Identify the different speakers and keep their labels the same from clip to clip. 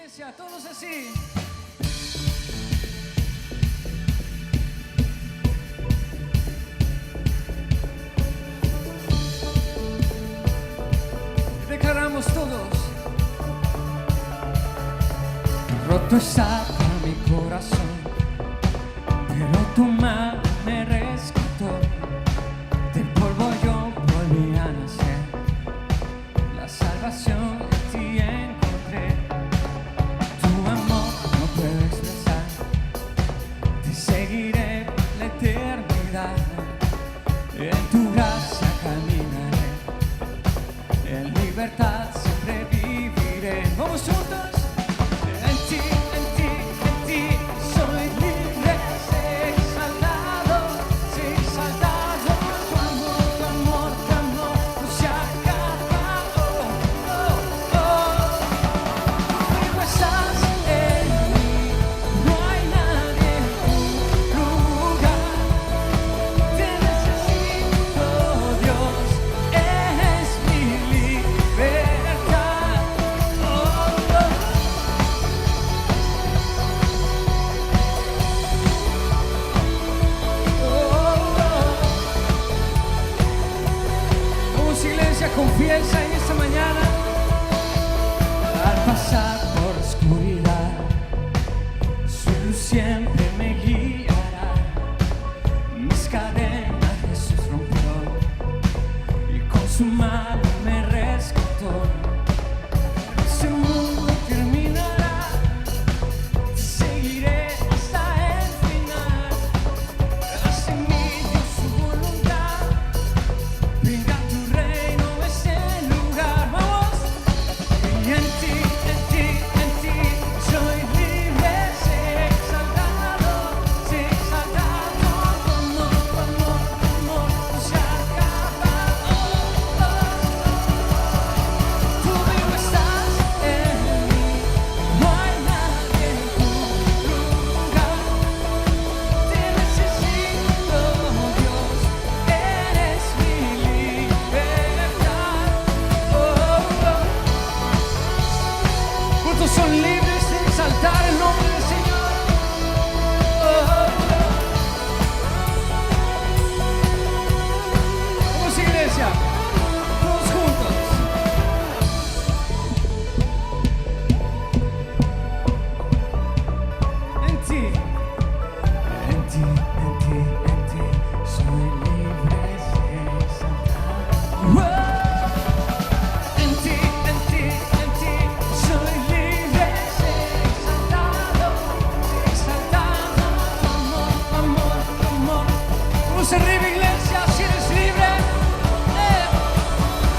Speaker 1: iglesia, todos así. Declaramos todos. Roto está mi corazón, pero tu mano me rescató. Del polvo yo volví a nacer. La salvación en ti encontré. Tu amor no puedo expresar. Te seguiré la eternidad. En tu gracia caminaré. En libertad siempre viviré. Vamos juntos. En ti, en ti, en ti soy libre, exaltado, exaltado. Tu amor no se acaba. Tú estás en mí, no hay nadie en tu lugar. Te necesito, Dios, eres mi libertad. Vamos, iglesia, confiesa en esta mañana. Al pasar por la oscuridad, su luz siempre me guiará. Mis cadenas Jesús rompió y con su mano me rescató. Ese mundo terminará, te seguiré hasta el final. Haz en mí Dios su voluntad, venga tu reino a ese lugar. Vamos. Y en ti soy libre, sé exaltado, tu amor no se acaba. Tú vivo estás en mí, no hay nadie en tu lugar. Te necesito, Dios, eres mi libertad. ¿Cuántos son libres de exaltar el nombre del Señor? Vamos, iglesia, todos juntos. En ti soy libre, sé exaltado. En ti soy libre, sé exaltado, tu amor. Vamos arriba, iglesia, si eres libre.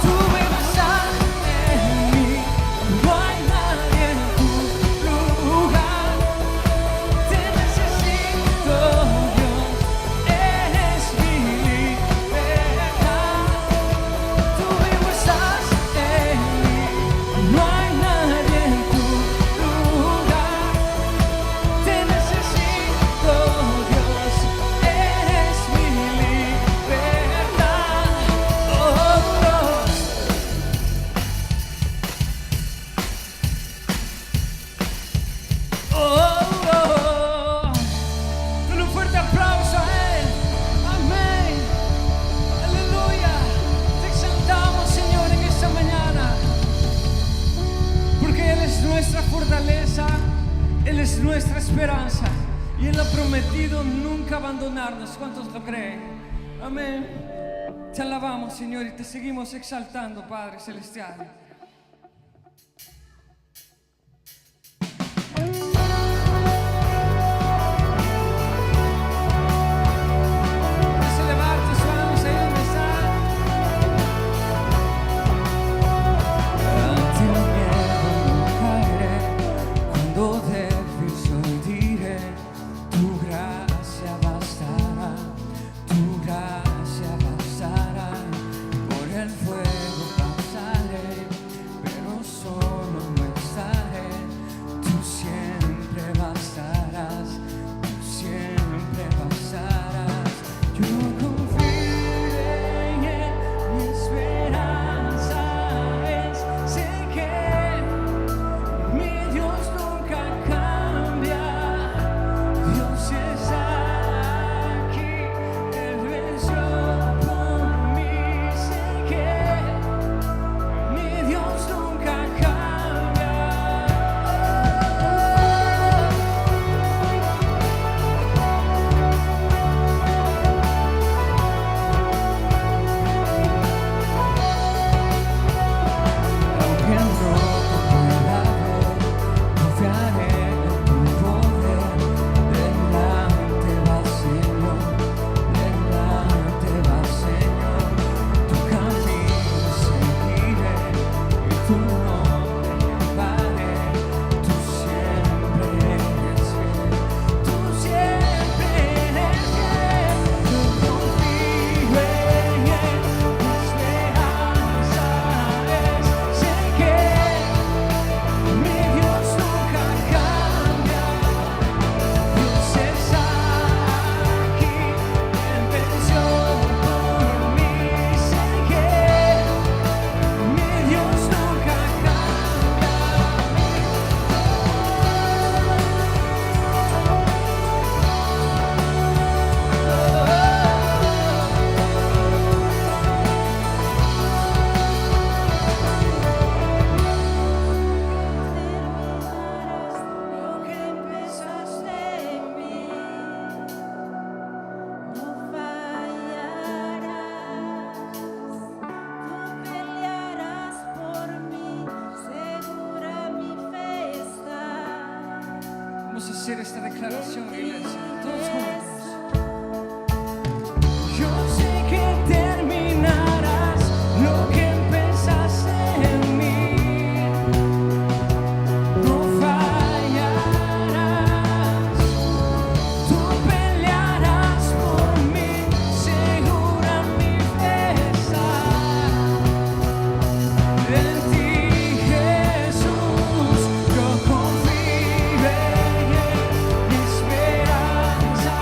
Speaker 1: Tú me vas a en mí, no hay nadie en tu lugar. Te necesito, Dios, eres mi libertad. Tú vivo estás en mí, no hay nadie en tu lugar. Te necesito, Dios, eres mi libertad. Dale un fuerte aplauso a Él. Amén. Aleluya. Te exaltamos, Señor, en esta mañana. Porque Él es nuestra fortaleza, Él es nuestra esperanza. Y Él ha prometido nunca abandonarnos. ¿Cuántos lo creen? Amén. Te alabamos, Señor, y te seguimos exaltando, Padre Celestial. Puedes elevar tus manos ahí donde estás. Ante el miedo no caeré, cuando débil soy diré, tu gracia bastará, por el fuego pasaré. hacer esta declaración, iglesia, todos juntos. Yo sé que terminarás lo que empezaste en mí. No fallarás, tú pelearás por mí, segura mi fe está. En ti, Jesús, yo confío en él, mi esperanza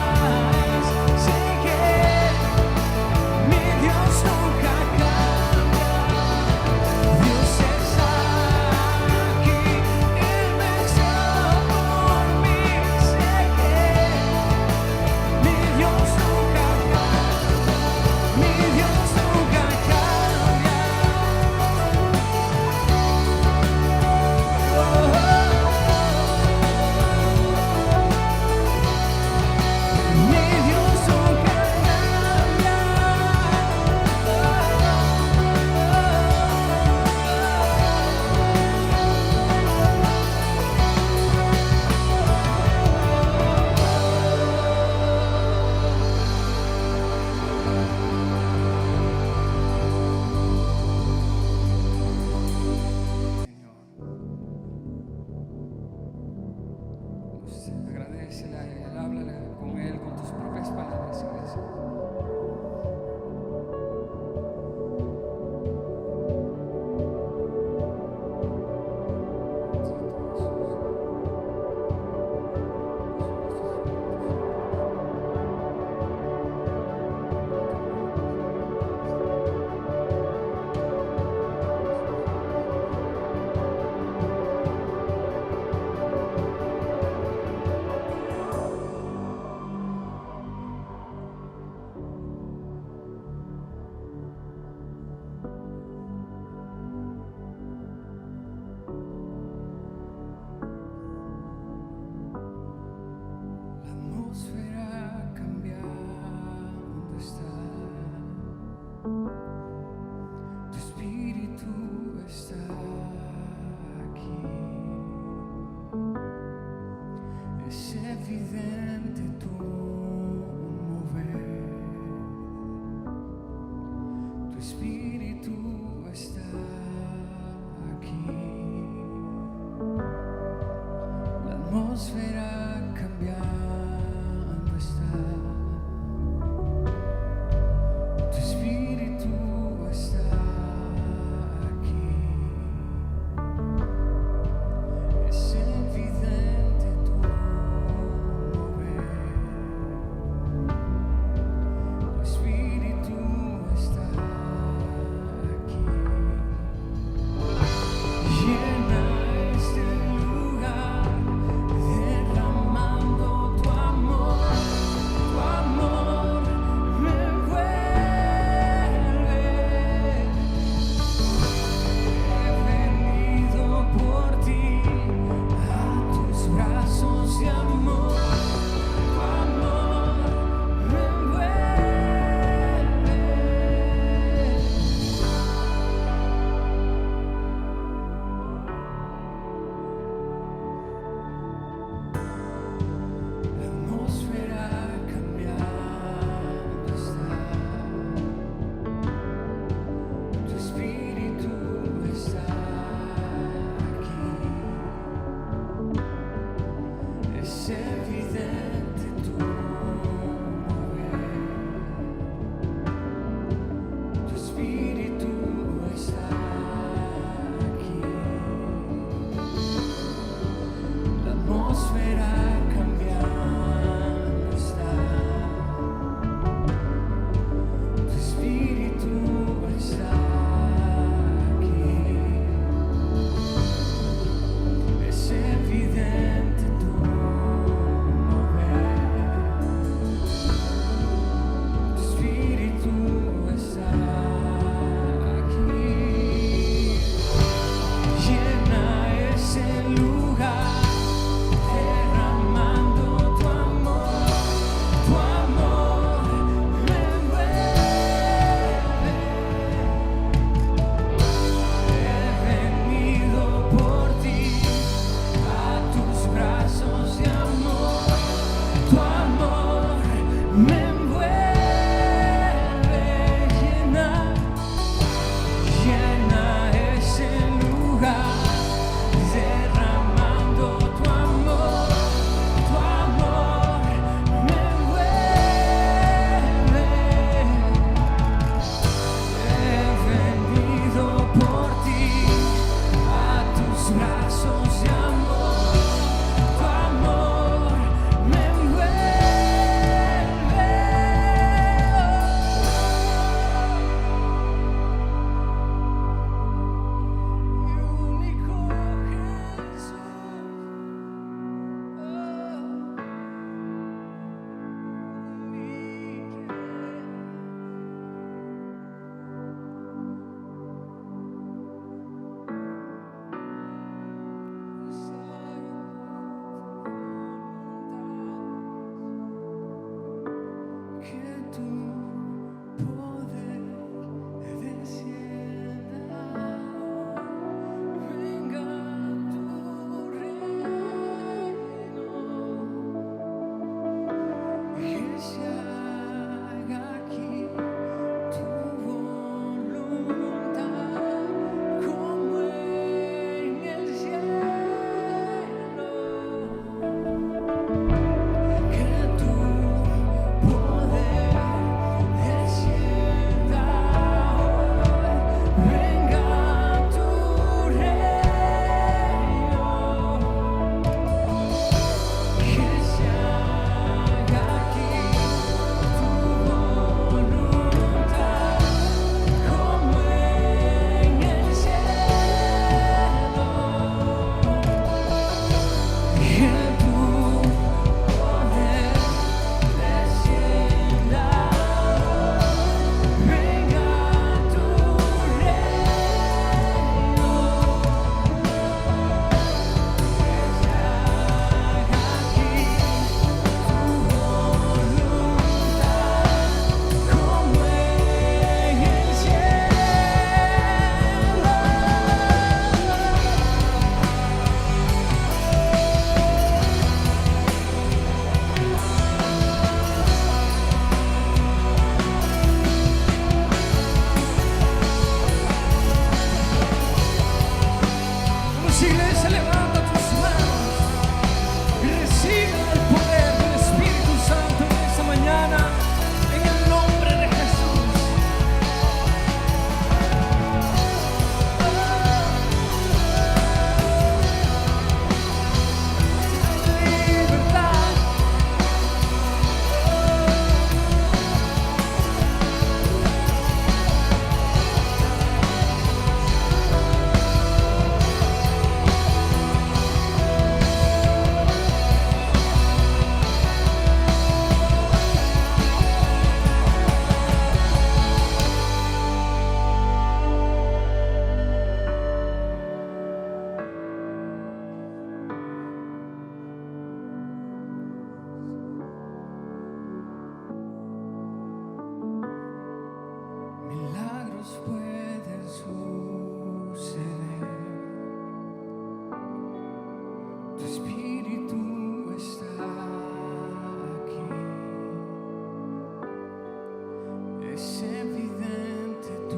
Speaker 1: Es evidente tu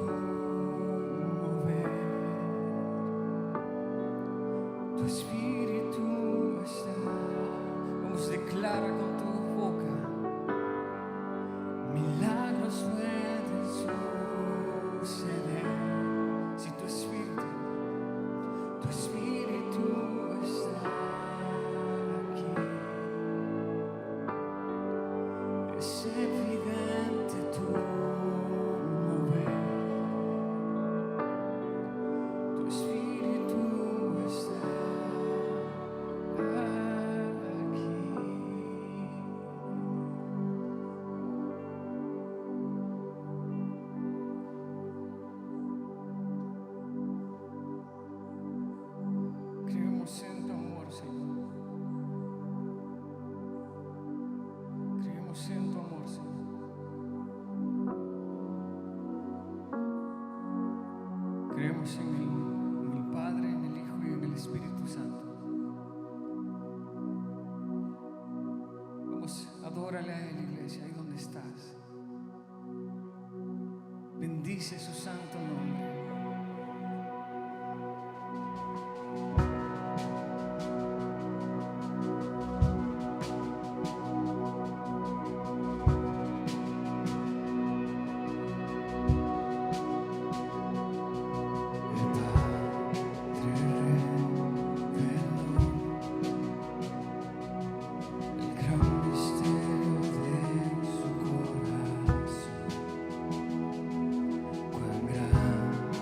Speaker 1: mover, tu espíritu está. Vamos, declara con tu boca, milagros pueden suceder. Si tu espíritu está aquí, es evidente tu mover, tu espíritu está aquí. Creemos en tu amor, Señor. Creemos en tu amor, Señor. Creemos en el Padre, en el Hijo y en el Espíritu Santo. Vamos, adórale a Él, iglesia, ahí donde estás. Bendice su santo nombre. Cuán grande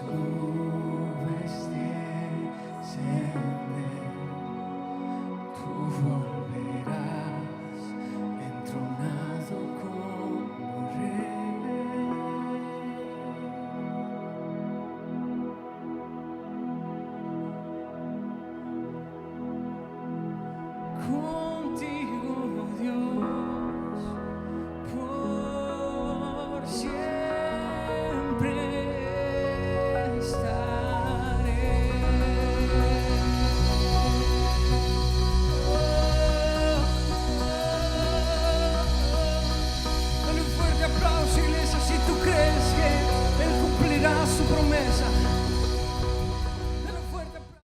Speaker 1: nubes descienden, tú volverás entronado como rey. Contigo, Dios, por siempre estaré. Dale un fuerte aplauso, iglesia, si tú crees que Él cumplirá su promesa. Dale un fuerte aplauso.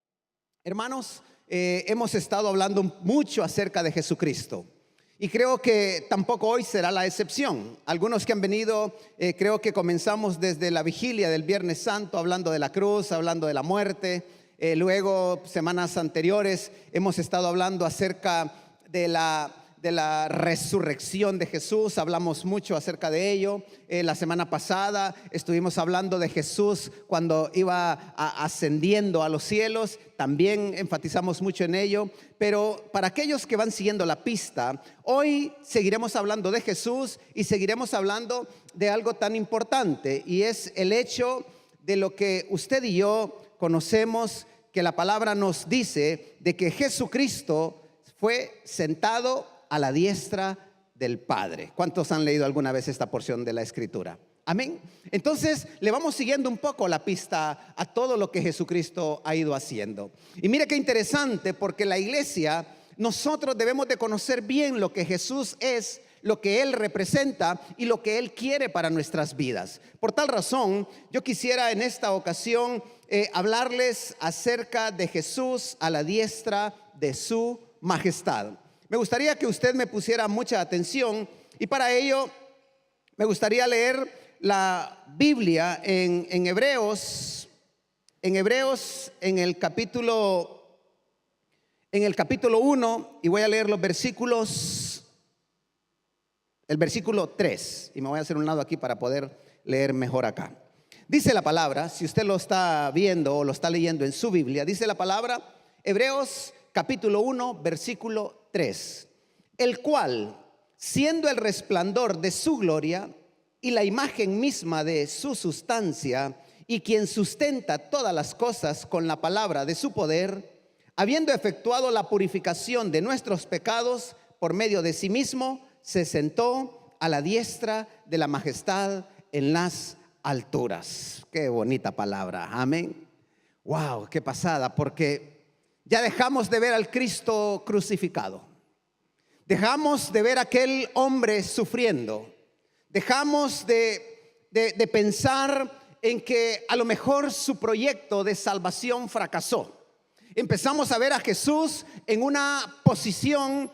Speaker 2: Hermanos, hemos estado hablando mucho acerca de Jesucristo y creo que tampoco hoy será la excepción. Algunos que han venido, creo que comenzamos desde la vigilia del Viernes Santo hablando de la cruz, hablando de la muerte. Luego, semanas anteriores, hemos estado hablando acerca de la resurrección de Jesús. Hablamos mucho acerca de ello. La semana pasada estuvimos hablando de Jesús cuando iba ascendiendo a los cielos. También enfatizamos mucho en ello. Pero para aquellos que van siguiendo la pista, hoy seguiremos hablando de Jesús y seguiremos hablando de algo tan importante, y es el hecho de lo que usted y yo conocemos, que la palabra nos dice de que Jesucristo fue sentado a la diestra del Padre. ¿Cuántos han leído alguna vez esta porción de la Escritura? Amén. Entonces le vamos siguiendo un poco la pista a todo lo que Jesucristo ha ido haciendo. Y mire qué interesante, porque la iglesia, nosotros debemos de conocer bien lo que Jesús es, lo que Él representa y lo que Él quiere para nuestras vidas. Por tal razón, yo quisiera en esta ocasión hablarles acerca de Jesús a la diestra de su majestad. Me gustaría que usted me pusiera mucha atención, y para ello me gustaría leer la Biblia en Hebreos, en el capítulo 1, y voy a leer los versículos, el versículo 3, y me voy a hacer un lado aquí para poder leer mejor acá. Dice la palabra, si usted lo está viendo o lo está leyendo en su Biblia, dice la palabra, Hebreos capítulo 1, versículo 3, el cual, siendo el resplandor de su gloria y la imagen misma de su sustancia, y quien sustenta todas las cosas con la palabra de su poder, habiendo efectuado la purificación de nuestros pecados por medio de sí mismo, se sentó a la diestra de la majestad en las alturas. Qué bonita palabra, amén. Wow, qué pasada, porque ya dejamos de ver al Cristo crucificado. Dejamos de ver a aquel hombre sufriendo. Dejamos de pensar en que a lo mejor su proyecto de salvación fracasó. Empezamos a ver a Jesús en una posición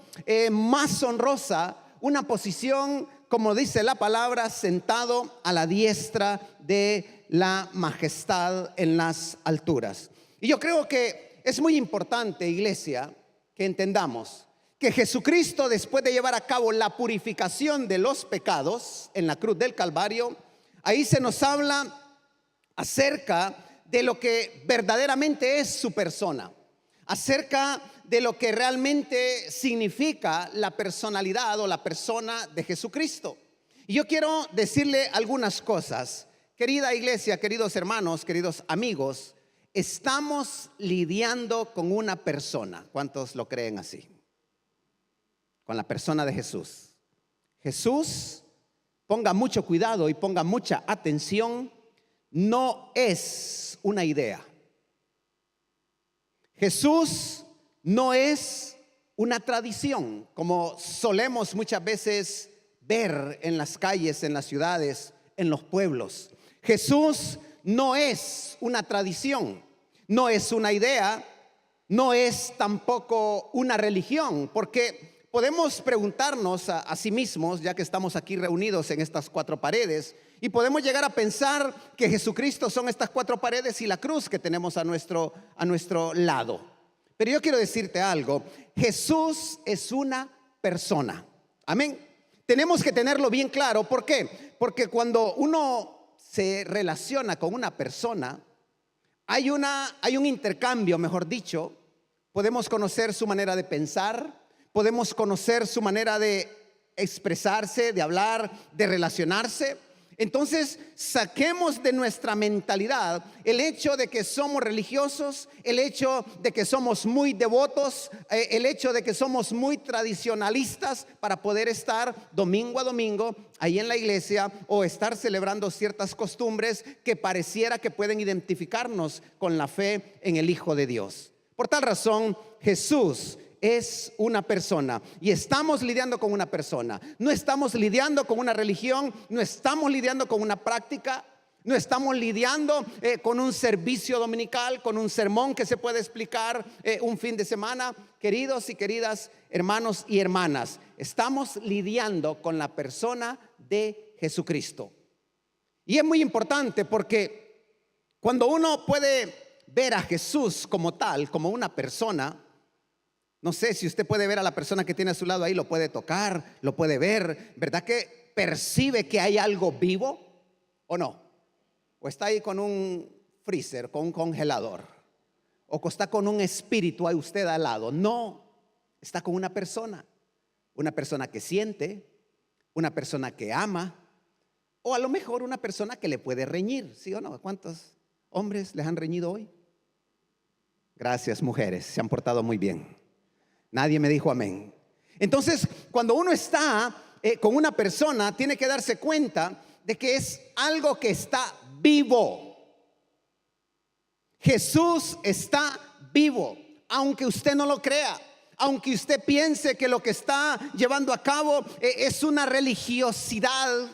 Speaker 2: más honrosa, una posición, como dice la palabra, sentado a la diestra de la majestad en las alturas. Y yo creo que es muy importante, iglesia, que entendamos que Jesucristo, después de llevar a cabo la purificación de los pecados en la cruz del Calvario, ahí se nos habla acerca de lo que verdaderamente es su persona, acerca de lo que realmente significa la personalidad o la persona de Jesucristo. Y yo quiero decirle algunas cosas. Querida iglesia, queridos hermanos, queridos amigos, estamos lidiando con una persona. ¿Cuántos lo creen así? Con la persona de Jesús. Jesús, ponga mucho cuidado y ponga mucha atención, no es una idea. Jesús no es una tradición, como solemos muchas veces ver en las calles, en las ciudades, en los pueblos. Jesús no es una tradición, no es una idea, no es tampoco una religión, porque podemos preguntarnos a sí mismos, ya que estamos aquí reunidos en estas cuatro paredes, y podemos llegar a pensar que Jesucristo son estas cuatro paredes y la cruz que tenemos a nuestro lado. Pero yo quiero decirte algo, Jesús es una persona. Amén. Tenemos que tenerlo bien claro. ¿Por qué? Porque cuando uno se relaciona con una persona, hay un intercambio, mejor dicho. Podemos conocer su manera de pensar, podemos conocer su manera de expresarse, de hablar, de relacionarse. Entonces, saquemos de nuestra mentalidad el hecho de que somos religiosos, el hecho de que somos muy devotos, el hecho de que somos muy tradicionalistas para poder estar domingo a domingo ahí en la iglesia o estar celebrando ciertas costumbres que pareciera que pueden identificarnos con la fe en el Hijo de Dios. Por tal razón, Jesús es una persona y estamos lidiando con una persona. No estamos lidiando con una religión, no estamos lidiando con una práctica, no estamos lidiando con un servicio dominical, con un sermón que se puede explicar un fin de semana. Queridos y queridas hermanos y hermanas, estamos lidiando con la persona de Jesucristo. Y es muy importante porque cuando uno puede ver a Jesús como tal, como una persona, no sé si usted puede ver a la persona que tiene a su lado ahí, lo puede tocar, lo puede ver, ¿verdad que percibe que hay algo vivo o no? O está ahí con un freezer, con un congelador, o está con un espíritu ahí usted al lado. No, está con una persona que siente, una persona que ama, o a lo mejor una persona que le puede reñir, ¿sí o no? ¿Cuántos hombres les han reñido hoy? Gracias, mujeres, se han portado muy bien. Nadie me dijo amén. Entonces, cuando uno está con una persona, tiene que darse cuenta de que es algo que está vivo. Jesús está vivo, aunque usted no lo crea, aunque usted piense que lo que está llevando a cabo es una religiosidad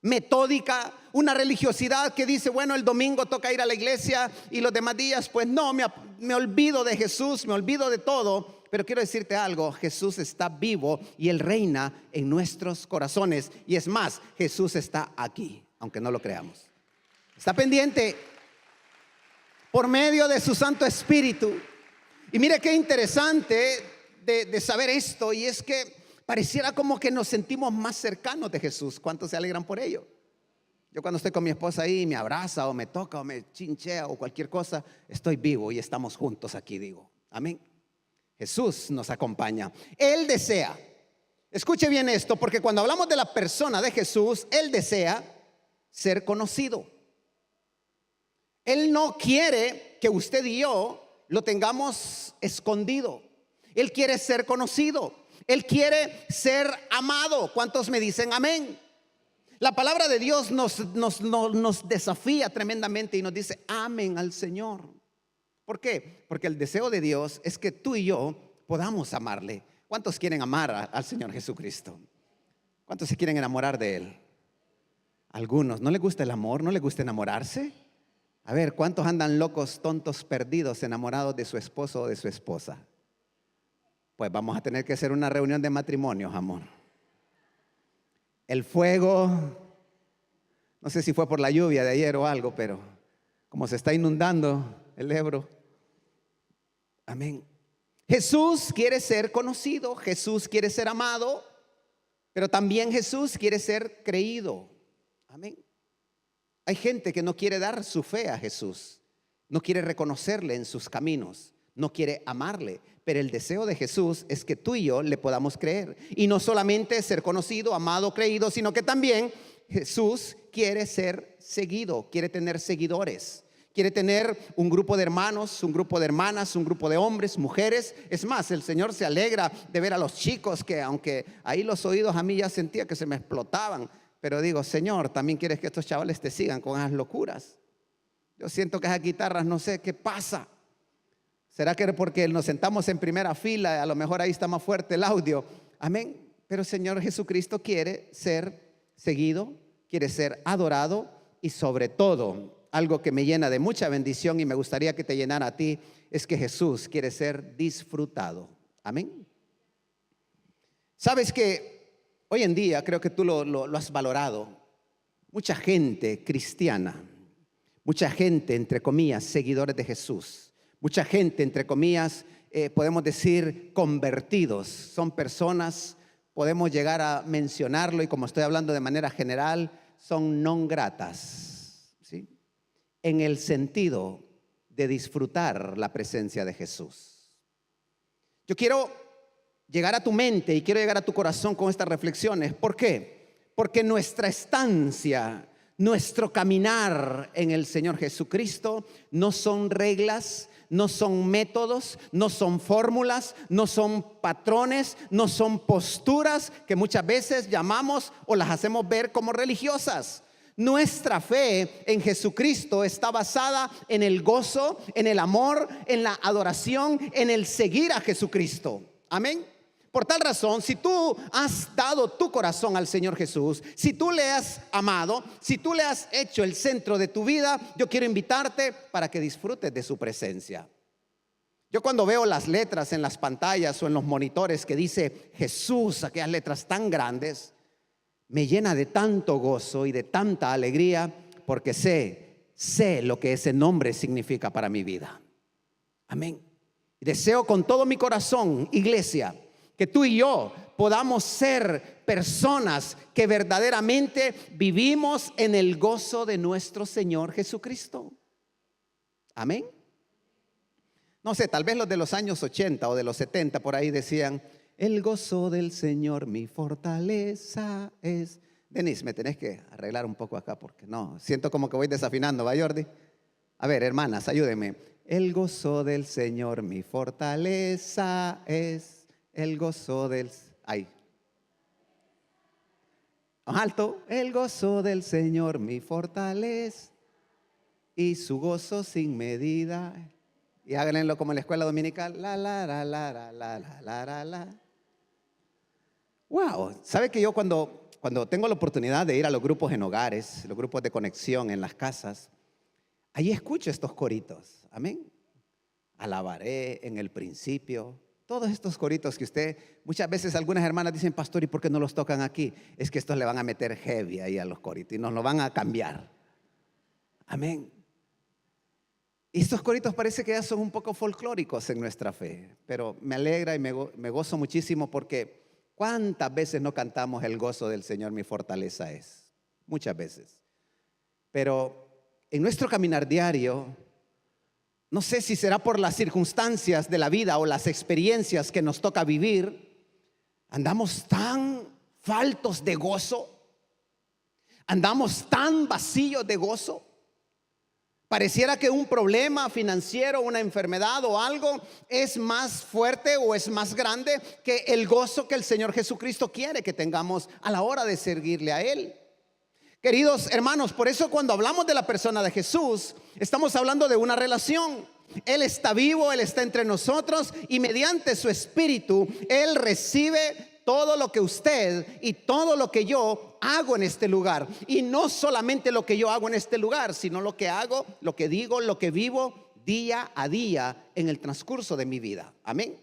Speaker 2: metódica, una religiosidad que dice, bueno, el domingo toca ir a la iglesia y los demás días, pues no, me olvido de Jesús, me olvido de todo. Pero quiero decirte algo, Jesús está vivo y Él reina en nuestros corazones. Y es más, Jesús está aquí, aunque no lo creamos. Está pendiente por medio de su Santo Espíritu. Y mire qué interesante de saber esto, y es que pareciera como que nos sentimos más cercanos de Jesús. ¿Cuántos se alegran por ello? Yo cuando estoy con mi esposa ahí, me abraza o me toca o me chinchea o cualquier cosa, estoy vivo y estamos juntos aquí, digo. Amén. Jesús nos acompaña. Él desea, escuche bien esto, porque cuando hablamos de la persona de Jesús, Él desea ser conocido. Él no quiere que usted y yo lo tengamos escondido. Él quiere ser conocido. Él quiere ser amado. ¿Cuántos me dicen amén? La palabra de Dios nos desafía tremendamente y nos dice, amen al Señor. ¿Por qué? Porque el deseo de Dios es que tú y yo podamos amarle. ¿Cuántos quieren amar al Señor Jesucristo? ¿Cuántos se quieren enamorar de Él? Algunos. ¿No les gusta el amor? ¿No les gusta enamorarse? A ver, ¿cuántos andan locos, tontos, perdidos, enamorados de su esposo o de su esposa? Pues vamos a tener que hacer una reunión de matrimonios, amor. El fuego, no sé si fue por la lluvia de ayer o algo, pero como se está inundando el Ebro. Amén. Jesús quiere ser conocido, Jesús quiere ser amado, pero también Jesús quiere ser creído. Amén. Hay gente que no quiere dar su fe a Jesús, no quiere reconocerle en sus caminos, no quiere amarle, pero el deseo de Jesús es que tú y yo le podamos creer. Y no solamente ser conocido, amado, creído, sino que también Jesús quiere ser seguido, quiere tener seguidores. Quiere tener un grupo de hermanos, un grupo de hermanas, un grupo de hombres, mujeres. Es más, el Señor se alegra de ver a los chicos que aunque ahí los oídos a mí ya sentía que se me explotaban. Pero digo, Señor, también quieres que estos chavales te sigan con esas locuras. Yo siento que esas guitarras, no sé qué pasa. ¿Será que porque nos sentamos en primera fila, a lo mejor ahí está más fuerte el audio? Amén. Pero el Señor Jesucristo quiere ser seguido, quiere ser adorado y sobre todo, algo que me llena de mucha bendición y me gustaría que te llenara a ti, es que Jesús quiere ser disfrutado. Amén. Sabes que hoy en día, creo que tú lo has valorado, mucha gente cristiana, mucha gente, entre comillas, seguidores de Jesús, mucha gente, entre comillas, podemos decir convertidos, son personas, podemos llegar a mencionarlo y como estoy hablando de manera general, son non gratas, ¿sí? En el sentido de disfrutar la presencia de Jesús. Yo quiero llegar a tu mente y quiero llegar a tu corazón con estas reflexiones. ¿Por qué? Porque nuestra estancia, nuestro caminar en el Señor Jesucristo no son reglas, no son métodos, no son fórmulas, no son patrones, no son posturas que muchas veces llamamos o las hacemos ver como religiosas. Nuestra fe en Jesucristo está basada en el gozo, en el amor, en la adoración, en el seguir a Jesucristo. Amén. Por tal razón, si tú has dado tu corazón al Señor Jesús, si tú le has amado, si tú le has hecho el centro de tu vida, yo quiero invitarte para que disfrutes de su presencia. Yo cuando veo las letras en las pantallas o en los monitores que dice Jesús, aquellas letras tan grandes, me llena de tanto gozo y de tanta alegría, porque sé lo que ese nombre significa para mi vida. Amén. Y deseo con todo mi corazón, iglesia, que tú y yo podamos ser personas que verdaderamente vivimos en el gozo de nuestro Señor Jesucristo. Amén. No sé, tal vez los de los años 80 o de los 70 por ahí decían: el gozo del Señor mi fortaleza es. Denise, me tenés que arreglar un poco acá porque no, siento como que voy desafinando, ¿va, Jordi? A ver, hermanas, ayúdenme. El gozo del Señor mi fortaleza es. El gozo del... Ay. Alto. El gozo del Señor mi fortaleza y su gozo sin medida. Y háganlo como en la escuela dominical. La, la, la, la, la, la, la, la, la. Wow. ¿Sabe que yo cuando tengo la oportunidad de ir a los grupos en hogares, los grupos de conexión en las casas, ahí escucho estos coritos? Amén. Alabaré en el principio. Todos estos coritos que usted, muchas veces algunas hermanas dicen: pastor, ¿y por qué no los tocan aquí? Es que estos le van a meter heavy ahí a los coritos y nos lo van a cambiar. Amén. Y estos coritos parece que ya son un poco folclóricos en nuestra fe, pero me alegra y me gozo muchísimo porque ¿cuántas veces no cantamos el gozo del Señor mi fortaleza es? Muchas veces. Pero en nuestro caminar diario, no sé si será por las circunstancias de la vida o las experiencias que nos toca vivir, andamos tan faltos de gozo, andamos tan vacíos de gozo. Pareciera que un problema financiero, una enfermedad o algo es más fuerte o es más grande que el gozo que el Señor Jesucristo quiere que tengamos a la hora de seguirle a Él. Queridos hermanos, por eso cuando hablamos de la persona de Jesús, estamos hablando de una relación. Él está vivo, Él está entre nosotros y mediante su Espíritu, Él recibe todo lo que usted y todo lo que yo hago en este lugar. Y no solamente lo que yo hago en este lugar, sino lo que hago, lo que digo, lo que vivo día a día en el transcurso de mi vida. Amén.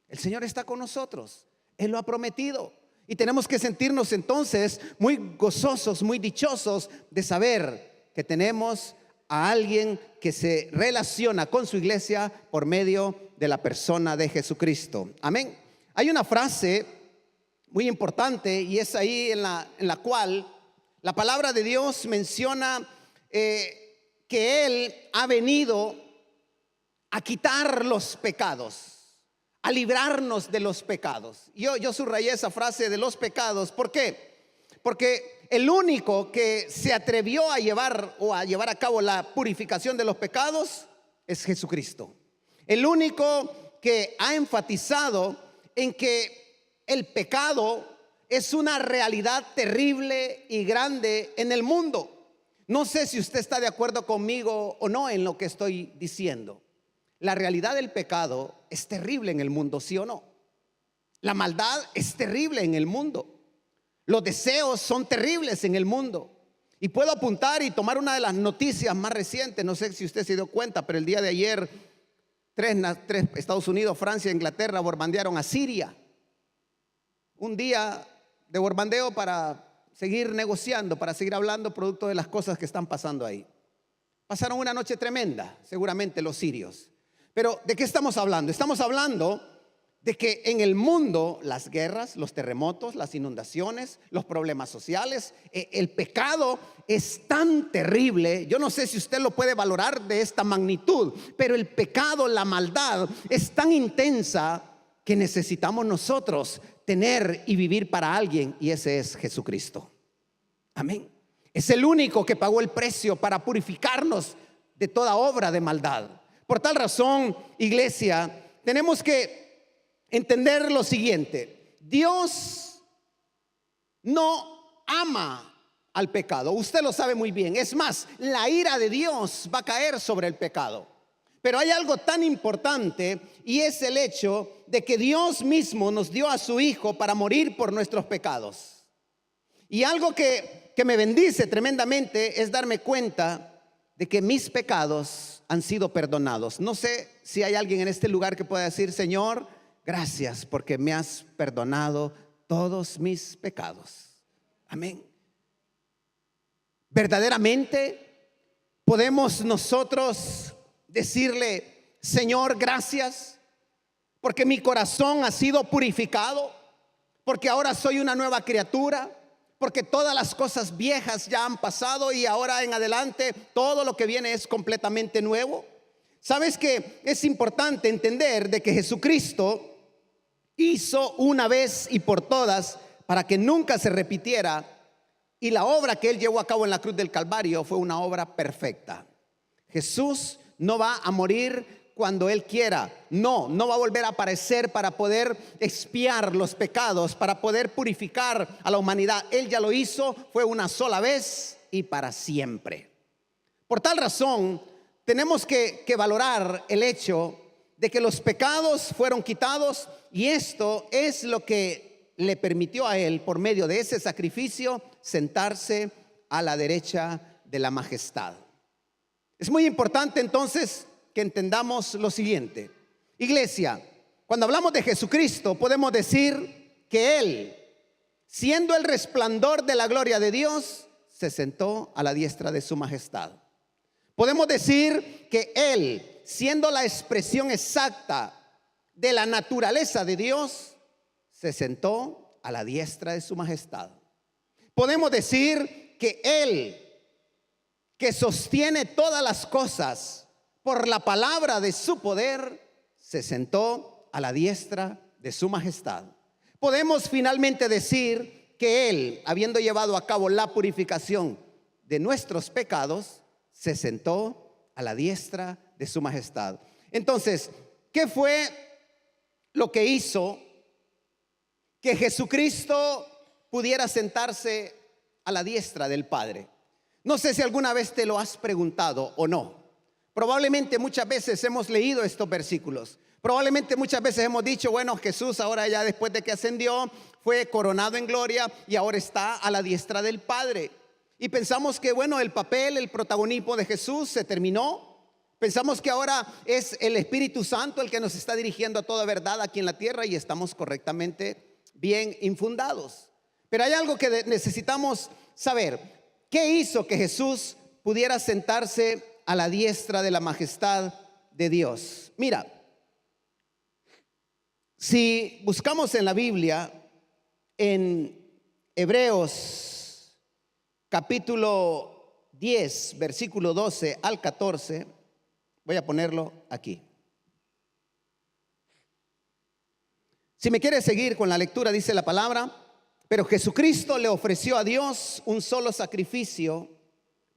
Speaker 2: El Señor está con nosotros. Él lo ha prometido. Y tenemos que sentirnos entonces muy gozosos, muy dichosos de saber que tenemos a alguien que se relaciona con su iglesia por medio de la persona de Jesucristo. Amén. Hay una frase muy importante y es ahí en la cual la palabra de Dios menciona que Él ha venido a quitar los pecados, a librarnos de los pecados. Yo subrayé esa frase de los pecados. ¿Por qué? Porque el único que se atrevió a llevar a cabo la purificación de los pecados es Jesucristo. El único que ha enfatizado en que el pecado es una realidad terrible y grande en el mundo. No sé si usted está de acuerdo conmigo o no en lo que estoy diciendo. La realidad del pecado es terrible en el mundo, ¿sí o no? La maldad es terrible en el mundo. Los deseos son terribles en el mundo. Y puedo apuntar y tomar una de las noticias más recientes. No sé si usted se dio cuenta, pero el día de ayer tres Estados Unidos, Francia e Inglaterra bombardearon a Siria. Un día de bombardeo para seguir negociando, para seguir hablando producto de las cosas que están pasando ahí. Pasaron una noche tremenda, seguramente los sirios. Pero ¿de qué estamos hablando? Estamos hablando de que en el mundo las guerras, los terremotos, las inundaciones, los problemas sociales, el pecado es tan terrible. Yo no sé si usted lo puede valorar de esta magnitud, pero el pecado, la maldad es tan intensa que necesitamos nosotros tener y vivir para alguien, y ese es Jesucristo. Amén. Es el único que pagó el precio para purificarnos de toda obra de maldad. Por tal razón, iglesia, tenemos que entender lo siguiente: Dios no ama al pecado. Usted lo sabe muy bien. Es más, la ira de Dios va a caer sobre el pecado. Pero hay algo tan importante, y es el hecho de que Dios mismo nos dio a su Hijo para morir por nuestros pecados. Y algo que me bendice tremendamente es darme cuenta de que mis pecados han sido perdonados. No sé si hay alguien en este lugar que pueda decir: Señor, gracias porque me has perdonado todos mis pecados. Amén. Verdaderamente podemos nosotros decirle: Señor, gracias porque mi corazón ha sido purificado, porque ahora soy una nueva criatura, porque todas las cosas viejas ya han pasado y ahora en adelante todo lo que viene es completamente nuevo. Sabes que es importante entender de que Jesucristo hizo una vez y por todas para que nunca se repitiera, y la obra que Él llevó a cabo en la cruz del Calvario fue una obra perfecta. Jesús no va a morir cuando Él quiera. No va a volver a aparecer para poder expiar los pecados, para poder purificar a la humanidad. Él ya lo hizo, fue una sola vez y para siempre. Por tal razón, tenemos que valorar el hecho de que los pecados fueron quitados, y esto es lo que le permitió a Él, por medio de ese sacrificio, sentarse a la derecha de la majestad. Es muy importante entonces que entendamos lo siguiente. Iglesia, cuando hablamos de Jesucristo, podemos decir que Él, siendo el resplandor de la gloria de Dios, se sentó a la diestra de su majestad. Podemos decir que Él, siendo la expresión exacta de la naturaleza de Dios, se sentó a la diestra de su majestad. Podemos decir que Él, que sostiene todas las cosas por la palabra de su poder, se sentó a la diestra de su majestad. Podemos finalmente decir que Él, habiendo llevado a cabo la purificación de nuestros pecados, se sentó a la diestra de su majestad. Entonces, ¿qué fue lo que hizo que Jesucristo pudiera sentarse a la diestra del Padre? No sé si alguna vez te lo has preguntado o no. Probablemente muchas veces hemos leído estos versículos. Probablemente muchas veces hemos dicho: bueno, Jesús ahora, ya después de que ascendió, fue coronado en gloria y ahora está a la diestra del Padre. Y pensamos que, bueno, el papel, el protagonismo de Jesús se terminó. Pensamos que ahora es el Espíritu Santo el que nos está dirigiendo a toda verdad aquí en la tierra, y estamos correctamente bien infundados. Pero hay algo que necesitamos saber. ¿Qué hizo que Jesús pudiera sentarse a la diestra de la majestad de Dios? Mira, si buscamos en la Biblia, en Hebreos capítulo 10, versículo 12 al 14, voy a ponerlo aquí. Si me quieres seguir con la lectura, dice la palabra: pero Jesucristo le ofreció a Dios un solo sacrificio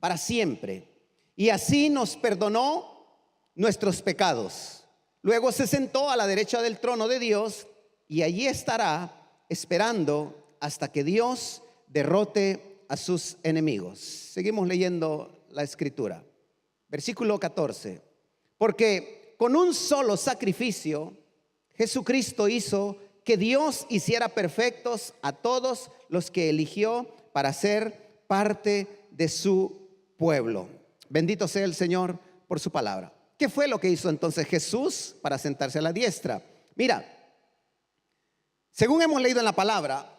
Speaker 2: para siempre, y así nos perdonó nuestros pecados. Luego se sentó a la derecha del trono de Dios, y allí estará esperando hasta que Dios derrote a sus enemigos. Seguimos leyendo la escritura. Versículo 14. Porque con un solo sacrificio Jesucristo hizo que Dios hiciera perfectos a todos los que eligió para ser parte de su pueblo. Bendito sea el Señor por su palabra. ¿Qué fue lo que hizo entonces Jesús para sentarse a la diestra? Mira, según hemos leído en la palabra,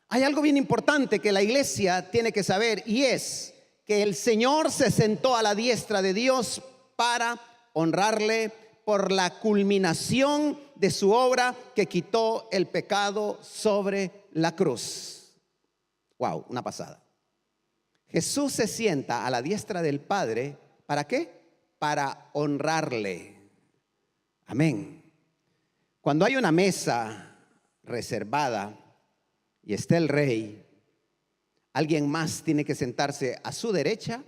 Speaker 2: hay algo bien importante que la iglesia tiene que saber, y es que el Señor se sentó a la diestra de Dios para honrarle por la culminación de su obra que quitó el pecado sobre la cruz. Wow, una pasada. Jesús se sienta a la diestra del Padre. ¿Para qué? Para honrarle. Amén. Cuando hay una mesa reservada y está el rey, alguien más tiene que sentarse a su derecha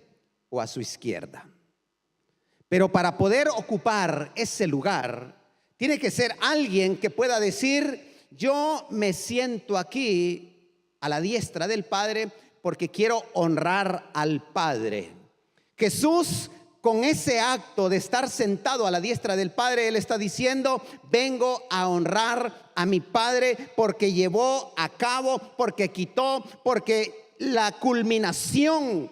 Speaker 2: o a su izquierda. Pero para poder ocupar ese lugar, tiene que ser alguien que pueda decir: yo me siento aquí a la diestra del Padre porque quiero honrar al Padre. Jesús, con ese acto de estar sentado a la diestra del Padre, Él está diciendo: vengo a honrar a mi Padre porque llevó a cabo, porque quitó, porque la culminación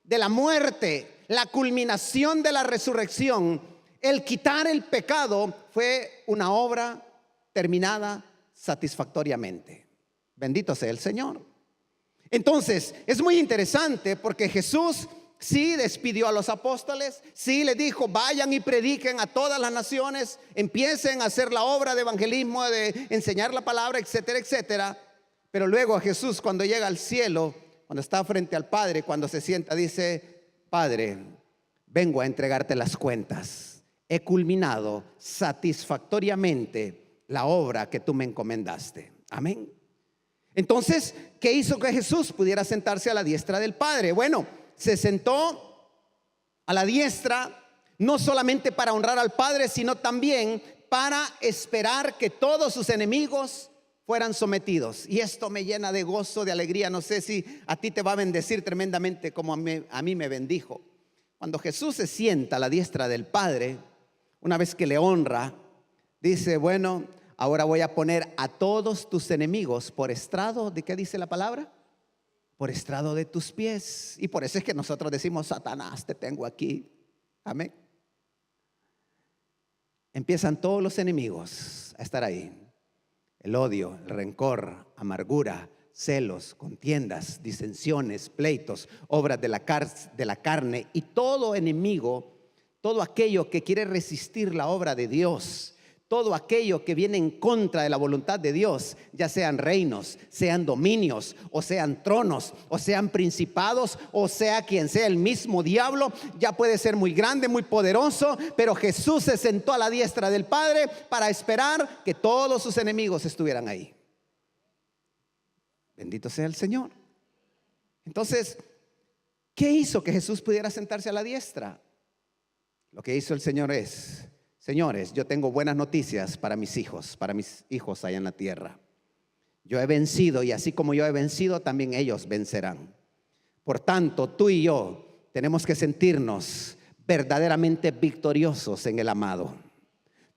Speaker 2: de la muerte, la culminación de la resurrección, el quitar el pecado, fue una obra terminada satisfactoriamente. Bendito sea el Señor. Entonces, es muy interesante porque Jesús sí despidió a los apóstoles, sí les dijo: vayan y prediquen a todas las naciones, empiecen a hacer la obra de evangelismo, de enseñar la palabra, etcétera, etcétera. Pero luego a Jesús, cuando llega al cielo, cuando está frente al Padre, cuando se sienta, dice: Padre, vengo a entregarte las cuentas. He culminado satisfactoriamente la obra que tú me encomendaste. Amén. Entonces, ¿qué hizo que Jesús pudiera sentarse a la diestra del Padre? Bueno, se sentó a la diestra no solamente para honrar al Padre, sino también para esperar que todos sus enemigos fueran sometidos. Y esto me llena de gozo, de alegría. No sé si a ti te va a bendecir tremendamente como a mí me bendijo. Cuando Jesús se sienta a la diestra del Padre, una vez que le honra, dice: bueno, ahora voy a poner a todos tus enemigos por estrado. ¿De qué dice la palabra? Por estrado de tus pies. Y por eso es que nosotros decimos: Satanás, te tengo aquí. Amén. Empiezan todos los enemigos a estar ahí: el odio, el rencor, amargura, celos, contiendas, disensiones, pleitos, obras de la carne, y todo enemigo, todo aquello que quiere resistir la obra de Dios, todo aquello que viene en contra de la voluntad de Dios, ya sean reinos, sean dominios, o sean tronos, o sean principados, o sea quien sea, el mismo diablo, ya puede ser muy grande, muy poderoso, pero Jesús se sentó a la diestra del Padre para esperar que todos sus enemigos estuvieran ahí. Bendito sea el Señor. Entonces, ¿qué hizo que Jesús pudiera sentarse a la diestra? Lo que hizo el Señor es: señores, yo tengo buenas noticias para mis hijos allá en la tierra. Yo he vencido, y así como yo he vencido, también ellos vencerán. Por tanto, tú y yo tenemos que sentirnos verdaderamente victoriosos en el amado.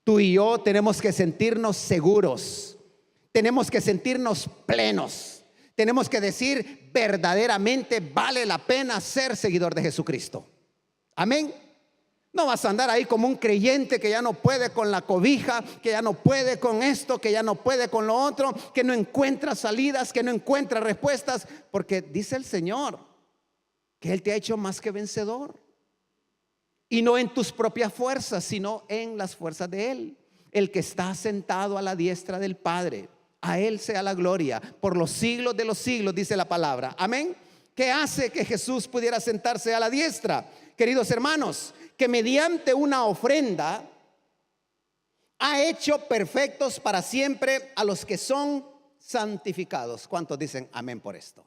Speaker 2: Tú y yo tenemos que sentirnos seguros, tenemos que sentirnos plenos, tenemos que decir: verdaderamente vale la pena ser seguidor de Jesucristo. Amén. No vas a andar ahí como un creyente que ya no puede con la cobija, que ya no puede con esto, que ya no puede con lo otro, que no encuentra salidas, que no encuentra respuestas, porque dice el Señor que Él te ha hecho más que vencedor. Y no en tus propias fuerzas, sino en las fuerzas de Él, el que está sentado a la diestra del Padre. A Él sea la gloria por los siglos de los siglos, dice la palabra. Amén. ¿Qué hace que Jesús pudiera sentarse a la diestra? Queridos hermanos, que mediante una ofrenda ha hecho perfectos para siempre a los que son santificados. ¿Cuántos dicen amén por esto?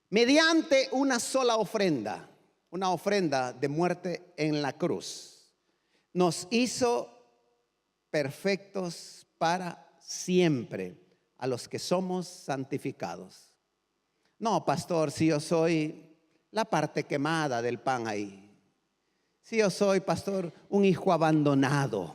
Speaker 2: Mediante una sola ofrenda, una ofrenda de muerte en la cruz, nos hizo perfectos para siempre a los que somos santificados. No, pastor, si yo soy la parte quemada del pan ahí. Si yo soy, pastor, un hijo abandonado.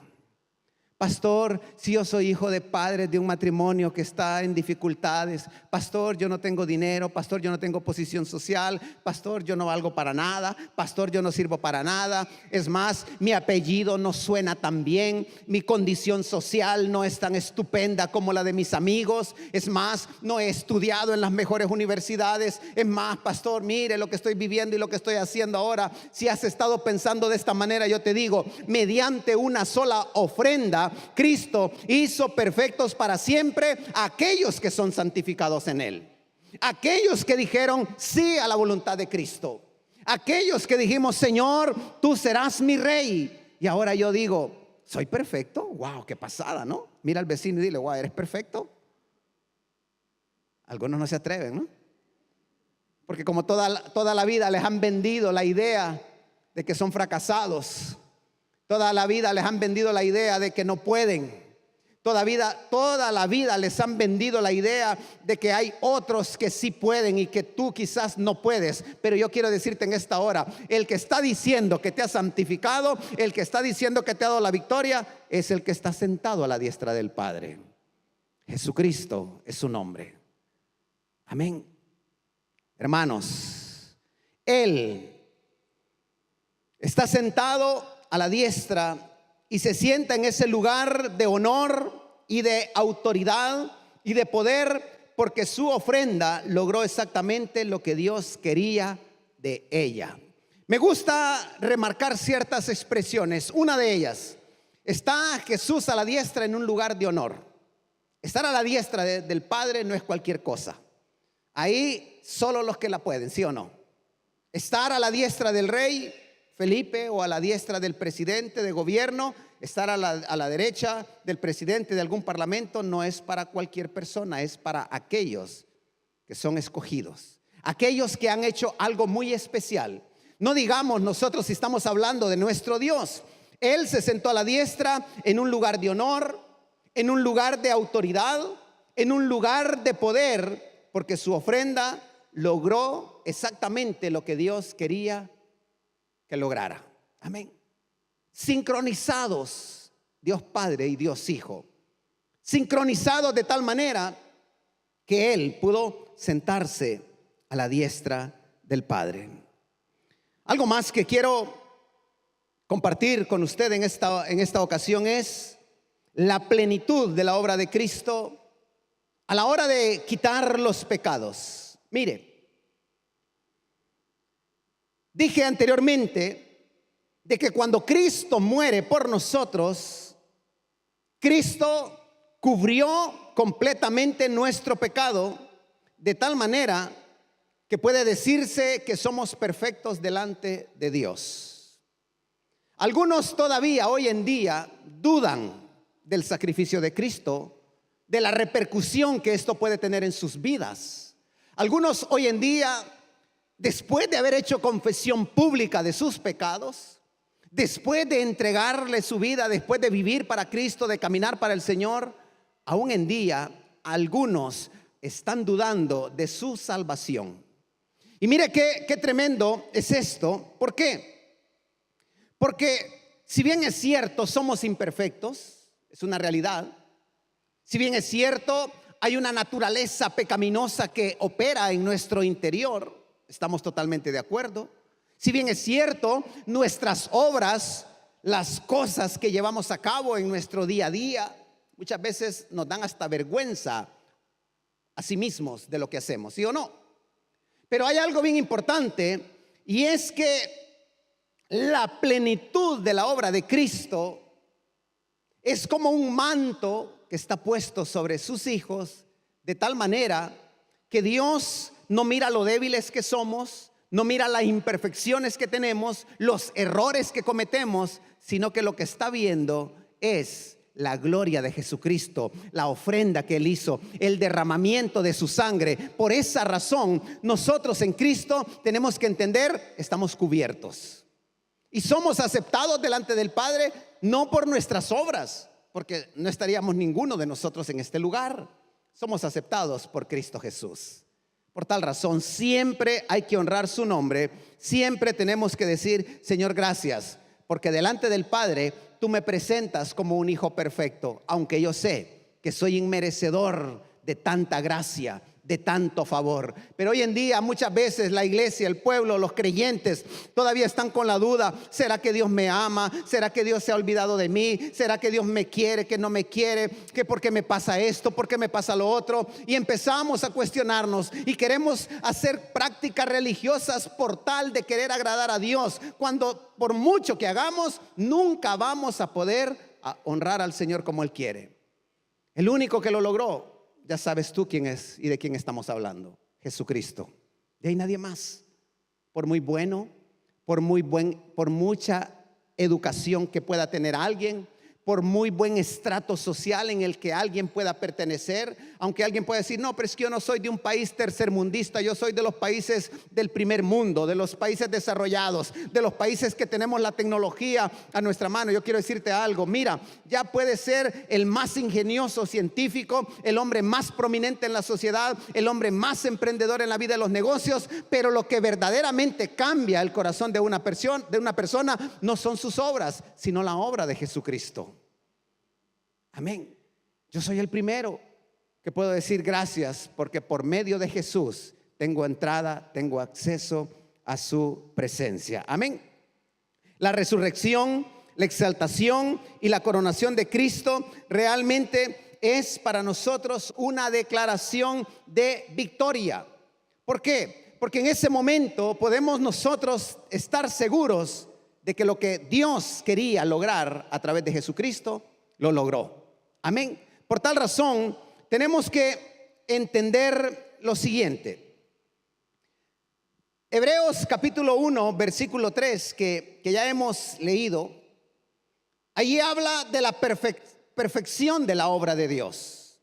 Speaker 2: Pastor, si yo soy hijo de padres de un matrimonio que está en dificultades. Pastor, yo no tengo dinero. Pastor, yo no tengo posición social. Pastor, yo no valgo para nada. Pastor, yo no sirvo para nada. Es más, mi apellido no suena tan bien. Mi condición social no es tan estupenda como la de mis amigos. Es más, no he estudiado en las mejores universidades. Es más, pastor, mire lo que estoy viviendo y lo que estoy haciendo ahora. Si has estado pensando de esta manera, yo te digo, mediante una sola ofrenda manera, Cristo hizo perfectos para siempre a aquellos que son santificados en Él. Aquellos que dijeron sí a la voluntad de Cristo. Aquellos que dijimos, Señor, tú serás mi rey. Y ahora yo digo, ¿soy perfecto? Wow, qué pasada, ¿no? Mira al vecino y dile, wow, ¿eres perfecto? Algunos no se atreven, ¿no? Porque como toda la vida les han vendido la idea de que son fracasados. Toda la vida les han vendido la idea de que no pueden. Toda la vida les han vendido la idea de que hay otros que sí pueden y que tú quizás no puedes. Pero yo quiero decirte en esta hora, el que está diciendo que te ha santificado, el que está diciendo que te ha dado la victoria, es el que está sentado a la diestra del Padre. Jesucristo es su nombre. Amén. Hermanos, Él está sentado a la diestra y se sienta en ese lugar de honor y de autoridad y de poder, porque su ofrenda logró exactamente lo que Dios quería de ella. Me gusta remarcar ciertas expresiones. Una de ellas, está Jesús a la diestra en un lugar de honor. Estar a la diestra del Padre no es cualquier cosa. Ahí solo los que la pueden, ¿sí o no? Estar a la diestra del rey Felipe o a la diestra del presidente de gobierno, estar a la derecha del presidente de algún parlamento no es para cualquier persona, es para aquellos que son escogidos, aquellos que han hecho algo muy especial. No digamos nosotros si estamos hablando de nuestro Dios. Él se sentó a la diestra en un lugar de honor, en un lugar de autoridad, en un lugar de poder, porque su ofrenda logró exactamente lo que Dios quería que lograra. Amén. Sincronizados, Dios Padre y Dios Hijo. Sincronizados de tal manera que Él pudo sentarse a la diestra del Padre. Algo más que quiero compartir con usted en esta ocasión es la plenitud de la obra de Cristo a la hora de quitar los pecados. Mire, dije anteriormente de que cuando Cristo muere por nosotros, Cristo cubrió completamente nuestro pecado de tal manera que puede decirse que somos perfectos delante de Dios. Algunos todavía hoy en día dudan del sacrificio de Cristo, de la repercusión que esto puede tener en sus vidas. Algunos hoy en día, después de haber hecho confesión pública de sus pecados, después de entregarle su vida, después de vivir para Cristo, de caminar para el Señor, aún en día algunos están dudando de su salvación. Y mire qué tremendo es esto. ¿Por qué? Porque si bien es cierto, somos imperfectos, es una realidad. Si bien es cierto, hay una naturaleza pecaminosa que opera en nuestro interior, estamos totalmente de acuerdo. Si bien es cierto, nuestras obras, las cosas que llevamos a cabo en nuestro día a día, muchas veces nos dan hasta vergüenza a sí mismos de lo que hacemos, ¿sí o no? Pero hay algo bien importante, y es que la plenitud de la obra de Cristo es como un manto que está puesto sobre sus hijos, de tal manera que Dios no mira lo débiles que somos, no mira las imperfecciones que tenemos, los errores que cometemos, sino que lo que está viendo es la gloria de Jesucristo, la ofrenda que Él hizo, el derramamiento de su sangre. Por esa razón, nosotros en Cristo tenemos que entender, estamos cubiertos. Y somos aceptados delante del Padre, no por nuestras obras, porque no estaríamos ninguno de nosotros en este lugar. Somos aceptados por Cristo Jesús. Por tal razón, siempre hay que honrar su nombre. Siempre tenemos que decir, Señor, gracias, porque delante del Padre tú me presentas como un hijo perfecto, aunque yo sé que soy inmerecedor de tanta gracia, de tanto favor. Pero hoy en día muchas veces la iglesia, el pueblo, los creyentes todavía están con la duda: ¿será que Dios me ama? ¿Será que Dios se ha olvidado de mí? ¿Será que Dios me quiere, que no me quiere? ¿Que por qué me pasa esto? ¿Por qué me pasa lo otro? Y empezamos a cuestionarnos y queremos hacer prácticas religiosas por tal de querer agradar a Dios, cuando por mucho que hagamos nunca vamos a poder a honrar al Señor como Él quiere. El único que lo logró, ya sabes tú quién es y de quién estamos hablando: Jesucristo. De ahí nadie más. Por muy bueno, por mucha educación que pueda tener alguien, por muy buen estrato social en el que alguien pueda pertenecer, aunque alguien pueda decir: no, pero es que yo no soy de un país tercermundista, yo soy de los países del primer mundo, de los países desarrollados, de los países que tenemos la tecnología a nuestra mano. Yo quiero decirte algo: mira, ya puede ser el más ingenioso científico, el hombre más prominente en la sociedad, el hombre más emprendedor en la vida de los negocios, pero lo que verdaderamente cambia el corazón de una persona no son sus obras, sino la obra de Jesucristo. Amén. Yo soy el primero que puedo decir gracias, porque por medio de Jesús tengo entrada, tengo acceso a su presencia. Amén. La resurrección, la exaltación y la coronación de Cristo realmente es para nosotros una declaración de victoria. ¿Por qué? Porque en ese momento podemos nosotros estar seguros de que lo que Dios quería lograr a través de Jesucristo lo logró. Amén. Por tal razón, tenemos que entender lo siguiente. Hebreos capítulo 1, versículo 3, que ya hemos leído, allí habla de la perfección de la obra de Dios.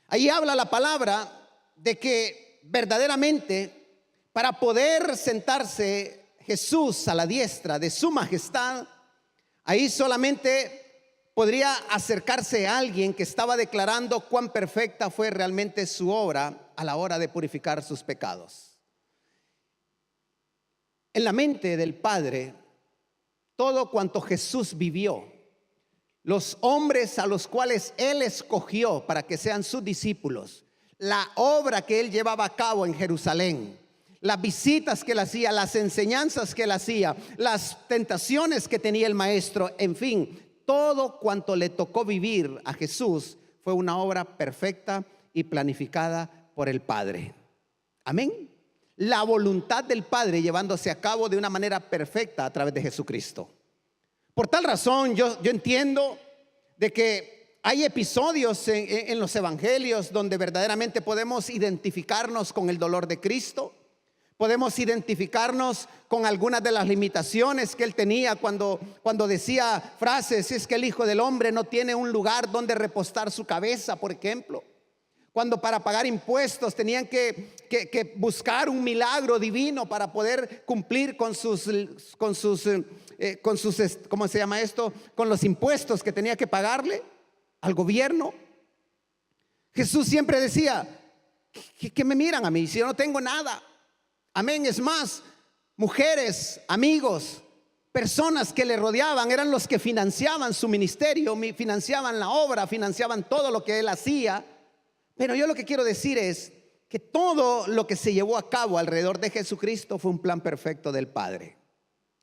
Speaker 2: Allí habla la palabra de que verdaderamente para poder sentarse Jesús a la diestra de su majestad, ahí solamente podría acercarse a alguien que estaba declarando cuán perfecta fue realmente su obra a la hora de purificar sus pecados. En la mente del Padre, todo cuanto Jesús vivió, los hombres a los cuales Él escogió para que sean sus discípulos, la obra que Él llevaba a cabo en Jerusalén, las visitas que Él hacía, las enseñanzas que Él hacía, las tentaciones que tenía el Maestro, en fin, todo cuanto le tocó vivir a Jesús fue una obra perfecta y planificada por el Padre. Amén. La voluntad del Padre llevándose a cabo de una manera perfecta a través de Jesucristo. Por tal razón yo entiendo de que hay episodios en los evangelios donde verdaderamente podemos identificarnos con el dolor de Cristo. Podemos identificarnos con algunas de las limitaciones que Él tenía cuando decía frases: es que el Hijo del Hombre no tiene un lugar donde repostar su cabeza, por ejemplo. Cuando para pagar impuestos tenían que buscar un milagro divino para poder cumplir con sus ¿cómo se llama esto? Con los impuestos que tenía que pagarle al gobierno. Jesús siempre decía: ¿qué me miran a mí si yo no tengo nada? Amén. Es más, mujeres, amigos, personas que le rodeaban eran los que financiaban su ministerio, financiaban la obra, financiaban todo lo que Él hacía. Pero yo lo que quiero decir es que todo lo que se llevó a cabo alrededor de Jesucristo fue un plan perfecto del Padre.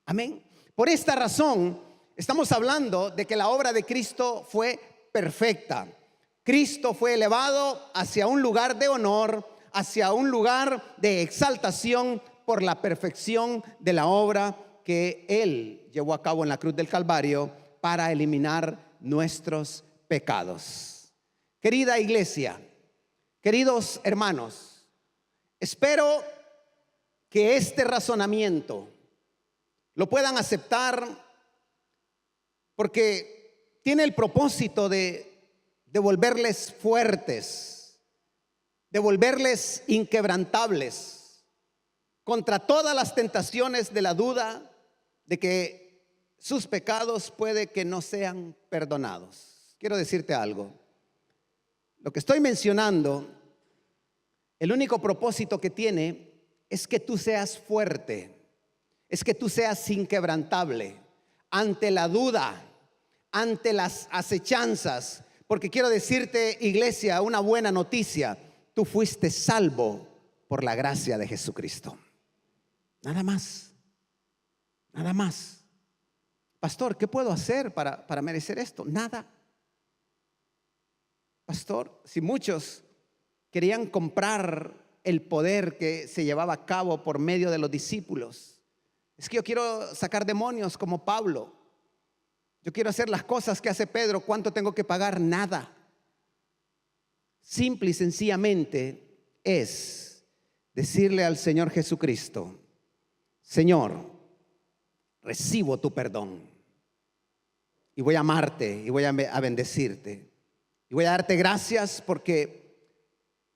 Speaker 2: Amén. Por esta razón estamos hablando de que la obra de Cristo fue perfecta. Cristo fue elevado hacia un lugar de honor, hacia un lugar de exaltación por la perfección de la obra que Él llevó a cabo en la cruz del Calvario para eliminar nuestros pecados. Querida iglesia, queridos hermanos, espero que este razonamiento lo puedan aceptar, porque tiene el propósito de volverles fuertes, de volverles inquebrantables contra todas las tentaciones de la duda de que sus pecados puede que no sean perdonados. Quiero decirte algo: lo que estoy mencionando, el único propósito que tiene es que tú seas fuerte, es que tú seas inquebrantable ante la duda, ante las acechanzas. Porque quiero decirte, iglesia, una buena noticia: tú fuiste salvo por la gracia de Jesucristo. Nada más. Nada más. Pastor, ¿qué puedo hacer para merecer esto? Nada. Pastor, si muchos querían comprar el poder que se llevaba a cabo por medio de los discípulos, es que yo quiero sacar demonios como Pablo. Yo quiero hacer las cosas que hace Pedro. ¿Cuánto tengo que pagar? Nada. Simple y sencillamente es decirle al Señor Jesucristo: Señor, recibo tu perdón y voy a amarte y voy a bendecirte y voy a darte gracias, porque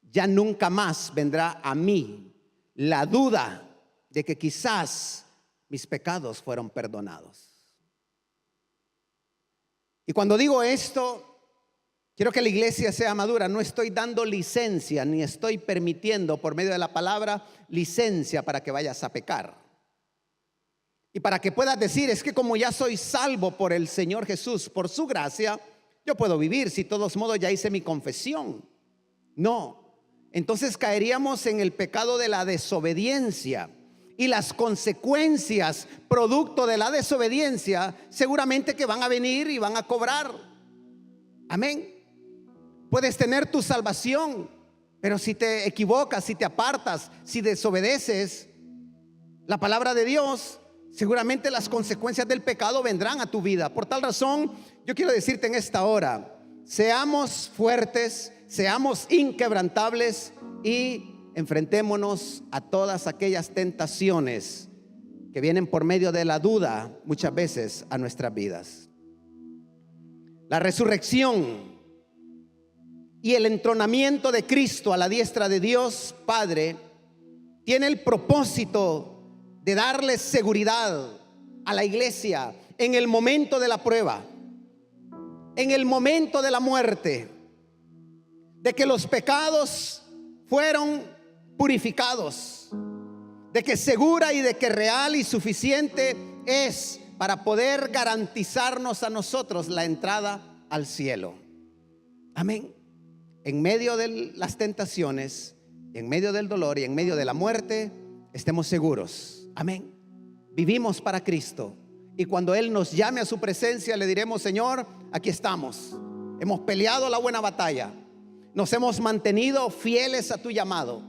Speaker 2: ya nunca más vendrá a mí la duda de que quizás mis pecados fueron perdonados. Y cuando digo esto, quiero que la iglesia sea madura. No estoy dando licencia, ni estoy permitiendo por medio de la palabra licencia para que vayas a pecar. Y para que puedas decir: es que como ya soy salvo por el Señor Jesús, por su gracia, yo puedo vivir, si de todos modos ya hice mi confesión. No, entonces caeríamos en el pecado de la desobediencia. Y las consecuencias producto de la desobediencia seguramente que van a venir y van a cobrar. Amén. Puedes tener tu salvación, pero si te equivocas, si te apartas, si desobedeces la palabra de Dios, seguramente las consecuencias del pecado vendrán a tu vida. Por tal razón, yo quiero decirte en esta hora: seamos fuertes, seamos inquebrantables y enfrentémonos a todas aquellas tentaciones que vienen por medio de la duda muchas veces a nuestras vidas. La resurrección y el entronamiento de Cristo a la diestra de Dios Padre tiene el propósito de darle seguridad a la iglesia en el momento de la prueba, en el momento de la muerte, de que los pecados fueron purificados, de que segura y de que real y suficiente es para poder garantizarnos a nosotros la entrada al cielo. Amén. En medio de las tentaciones, en medio del dolor y en medio de la muerte, estemos seguros. Amén. Vivimos para Cristo, y cuando Él nos llame a su presencia, le diremos: Señor, aquí estamos. Hemos peleado la buena batalla. Nos hemos mantenido fieles a tu llamado.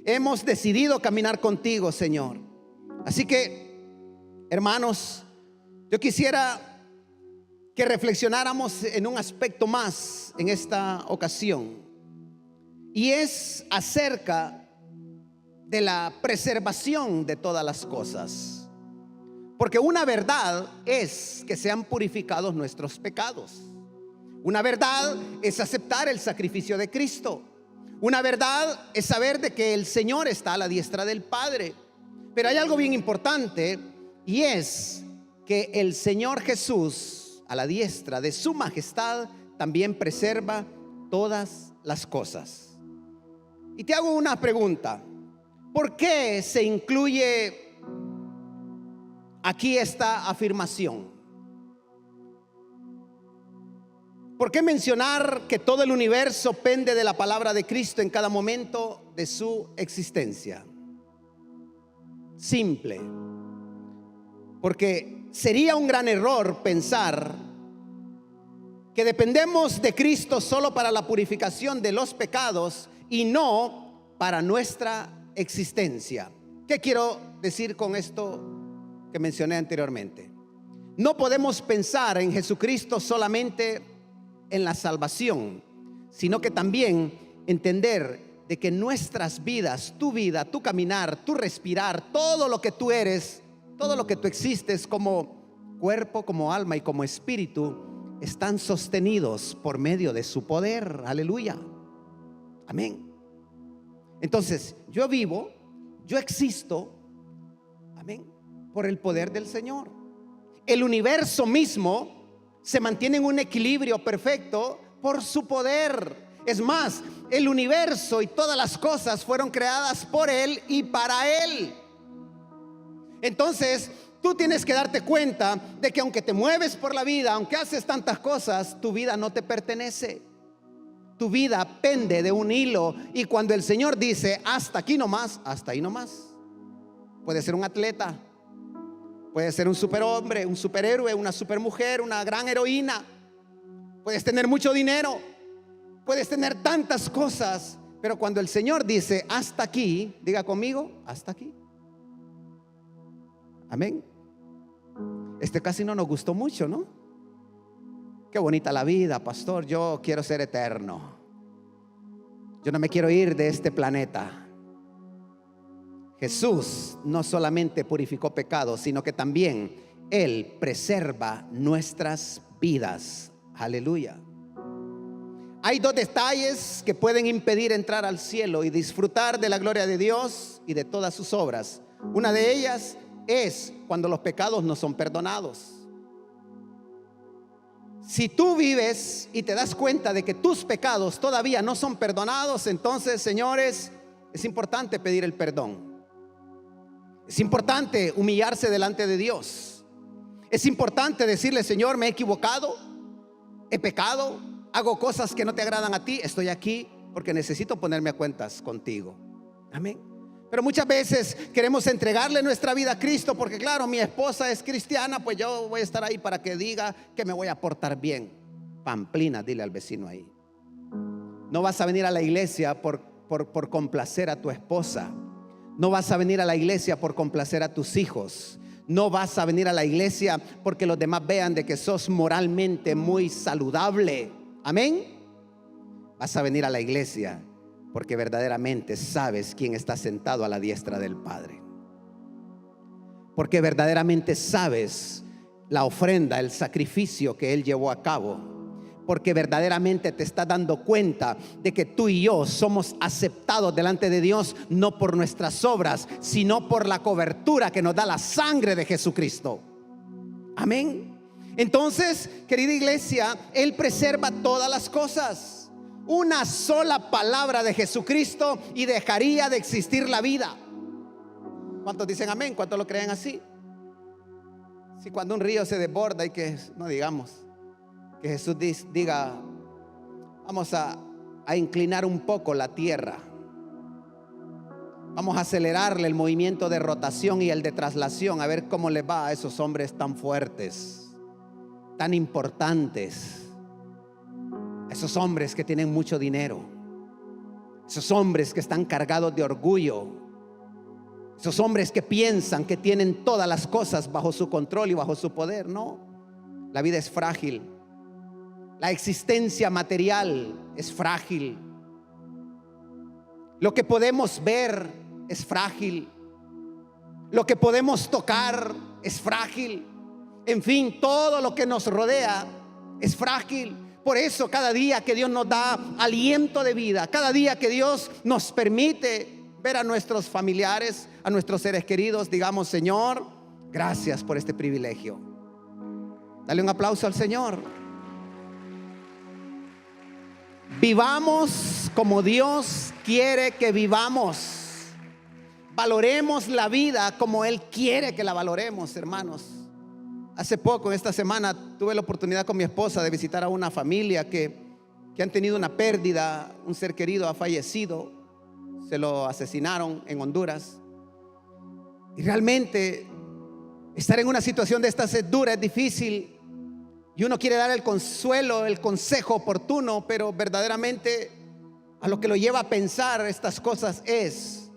Speaker 2: Hemos decidido caminar contigo, Señor. Así que, hermanos, yo quisiera que reflexionáramos en un aspecto más en esta ocasión, y es acerca de la preservación de todas las cosas. Porque una verdad es que sean purificados nuestros pecados. Una verdad es aceptar el sacrificio de Cristo. Una verdad es saber de que el Señor está a la diestra del Padre. Pero hay algo bien importante, y es que el Señor Jesús, a la diestra de su majestad, también preserva todas las cosas. Y te hago una pregunta: ¿por qué se incluye aquí esta afirmación? ¿Por qué mencionar que todo el universo pende de la palabra de Cristo en cada momento de su existencia? Simple. Porque sería un gran error pensar que dependemos de Cristo solo para la purificación de los pecados y no para nuestra existencia. ¿Qué quiero decir con esto que mencioné anteriormente? No podemos pensar en Jesucristo solamente en la salvación, sino que también entender de que nuestras vidas, tu vida, tu caminar, tu respirar, todo lo que tú eres, todo lo que tú existes como cuerpo, como alma y como espíritu, están sostenidos por medio de su poder. Aleluya. Amén. Entonces, yo vivo, yo existo, amén, por el poder del Señor. El universo mismo se mantiene en un equilibrio perfecto por su poder. Es más, el universo y todas las cosas fueron creadas por Él y para Él. Entonces, tú tienes que darte cuenta de que aunque te mueves por la vida, aunque haces tantas cosas, tu vida no te pertenece. Tu vida pende de un hilo, y cuando el Señor dice hasta aquí nomás, hasta ahí nomás. Puede ser un atleta, puede ser un superhombre, un superhéroe, una supermujer, una gran heroína. Puedes tener mucho dinero, puedes tener tantas cosas, pero cuando el Señor dice hasta aquí, diga conmigo, hasta aquí. Amén. Casi no nos gustó mucho, ¿no? qué bonita la vida, pastor, yo quiero ser eterno. Yo no me quiero ir de este planeta. Jesús no solamente purificó pecados, sino que también Él preserva nuestras vidas. Aleluya. Hay dos detalles que pueden impedir entrar al cielo y disfrutar de la gloria de Dios y de todas sus obras. Una de ellas es cuando los pecados no son perdonados. Si tú vives y te das cuenta de que tus pecados todavía no son perdonados, entonces, señores, es importante pedir el perdón. Es importante humillarse delante de Dios. Es importante decirle: Señor, me he equivocado, he pecado, hago cosas que no te agradan a ti. Estoy aquí porque necesito ponerme a cuentas contigo. Amén. Pero muchas veces queremos entregarle nuestra vida a Cristo porque, claro, mi esposa es cristiana, pues yo voy a estar ahí para que diga que me voy a portar bien. Pamplina, dile al vecino ahí. No vas a venir a la iglesia por complacer a tu esposa. No vas a venir a la iglesia por complacer a tus hijos. No vas a venir a la iglesia porque los demás vean de que sos moralmente muy saludable. Amén. Vas a venir a la iglesia porque verdaderamente sabes quién está sentado a la diestra del Padre. Porque verdaderamente sabes la ofrenda, el sacrificio que Él llevó a cabo. Porque verdaderamente te estás dando cuenta de que tú y yo somos aceptados delante de Dios no por nuestras obras, sino por la cobertura que nos da la sangre de Jesucristo. Amén. Entonces, querida iglesia, Él preserva todas las cosas. Una sola palabra de Jesucristo y dejaría de existir la vida. ¿Cuántos dicen amén? ¿Cuántos lo creen así? Si cuando un río se desborda y que, no digamos, que Jesús diga: vamos a inclinar un poco la tierra, vamos a acelerarle el movimiento de rotación y el de traslación, a ver cómo le va a esos hombres tan fuertes, tan importantes, esos hombres que tienen mucho dinero, esos hombres que están cargados de orgullo, esos hombres que piensan que tienen todas las cosas bajo su control y bajo su poder. No, la vida es frágil. La existencia material es frágil. Lo que podemos ver es frágil. Lo que podemos tocar es frágil. En fin, todo lo que nos rodea es frágil. Por eso cada día que Dios nos da aliento de vida, cada día que Dios nos permite ver a nuestros familiares, a nuestros seres queridos, digamos: Señor, gracias por este privilegio. Dale un aplauso al Señor. Vivamos como Dios quiere que vivamos. Valoremos la vida como Él quiere que la valoremos, hermanos. Hace poco, esta semana, tuve la oportunidad con mi esposa de visitar a una familia que han tenido una pérdida. Un ser querido ha fallecido. Se lo asesinaron en Honduras. Y realmente estar en una situación de estas es dura, es difícil. Y uno quiere dar el consuelo, el consejo oportuno, pero verdaderamente a lo que lo lleva a pensar estas cosas es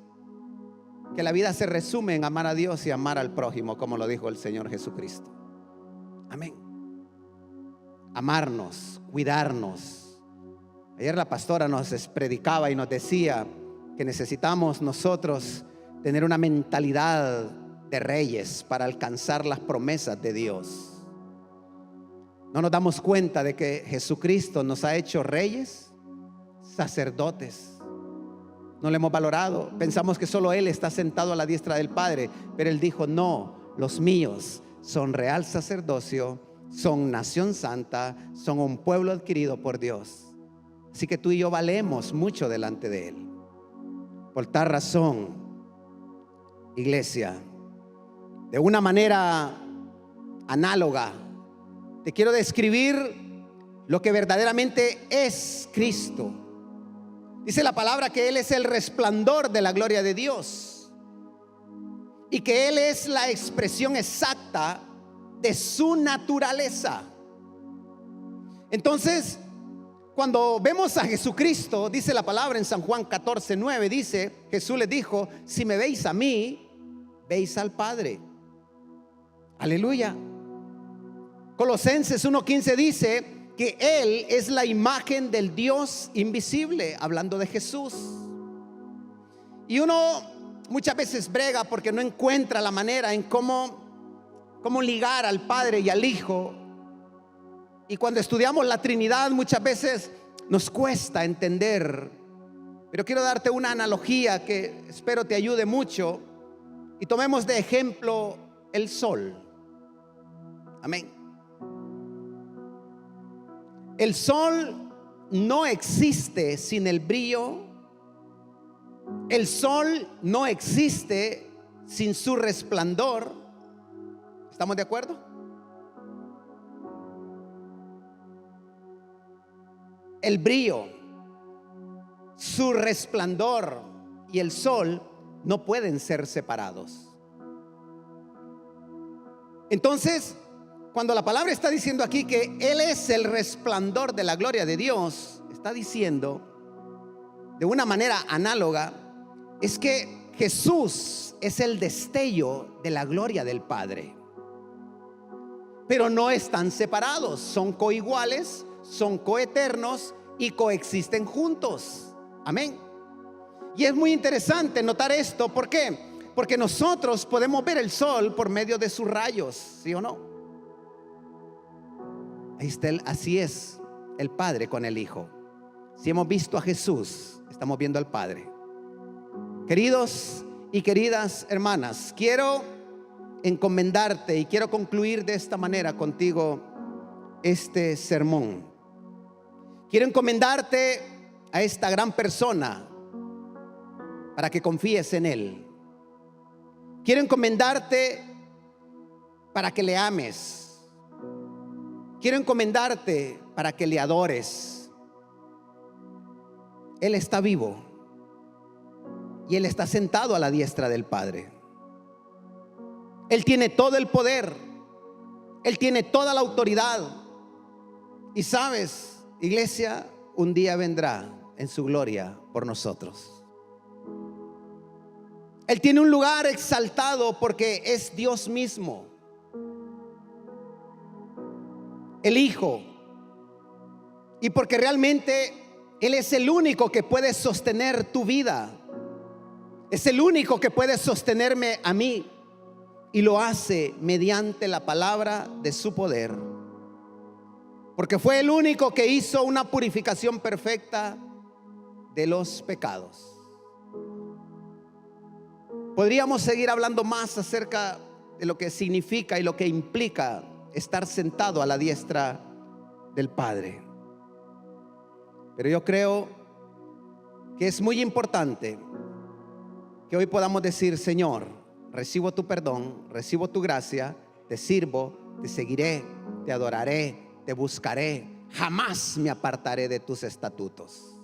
Speaker 2: que la vida se resume en amar a Dios y amar al prójimo, como lo dijo el Señor Jesucristo. Amén. Amarnos, cuidarnos. Ayer la pastora nos predicaba y nos decía que necesitamos nosotros tener una mentalidad de reyes para alcanzar las promesas de Dios. No nos damos cuenta de que Jesucristo nos ha hecho reyes, sacerdotes. No lo hemos valorado. Pensamos que solo Él está sentado a la diestra del Padre, pero Él dijo: no, los míos son real sacerdocio, son nación santa, son un pueblo adquirido por Dios. Así que tú y yo valemos mucho delante de Él. Por tal razón, iglesia, de una manera análoga, te quiero describir lo que verdaderamente es Cristo. Dice la palabra que Él es el resplandor de la gloria de Dios y que Él es la expresión exacta de su naturaleza. Entonces, cuando vemos a Jesucristo, dice la palabra en San Juan 14:9, dice: Jesús les dijo: si me veis a mí, veis al Padre. Aleluya. Colosenses 1:15 dice que Él es la imagen del Dios invisible, hablando de Jesús. Y uno muchas veces brega porque no encuentra la manera en cómo ligar al Padre y al Hijo. Y cuando estudiamos la Trinidad muchas veces nos cuesta entender. Pero quiero darte una analogía que espero te ayude mucho. Y tomemos de ejemplo el sol. Amén. El sol no existe sin el brillo. El sol no existe sin su resplandor. ¿Estamos de acuerdo? El brillo, su resplandor y el sol no pueden ser separados. Entonces, cuando la palabra está diciendo aquí que Él es el resplandor de la gloria de Dios, está diciendo de una manera análoga, es que Jesús es el destello de la gloria del Padre. Pero no están separados, son coiguales, son coeternos y coexisten juntos. Amén. Y es muy interesante notar esto. ¿Por qué? Porque nosotros podemos ver el sol por medio de sus rayos, ¿sí o no? Ahí está así es el Padre con el Hijo. Si hemos visto a Jesús, estamos viendo al Padre. Queridos y queridas hermanas, quiero encomendarte y quiero concluir de esta manera contigo este sermón. Quiero encomendarte a esta gran persona para que confíes en Él. Quiero encomendarte para que le ames. Quiero encomendarte para que le adores. Él está vivo y Él está sentado a la diestra del Padre. Él tiene todo el poder. Él tiene toda la autoridad. Y sabes, iglesia, un día vendrá en su gloria por nosotros. Él tiene un lugar exaltado porque es Dios mismo, el Hijo, y porque realmente Él es el único que puede sostener tu vida. Es el único que puede sostenerme a mí, y lo hace mediante la palabra de su poder, porque fue el único que hizo una purificación perfecta de los pecados. Podríamos seguir hablando más acerca de lo que significa y lo que implica estar sentado a la diestra del Padre. Pero yo creo que es muy importante que hoy podamos decir: Señor, recibo tu perdón, recibo tu gracia, te sirvo, te seguiré, te adoraré, te buscaré, jamás me apartaré de tus estatutos.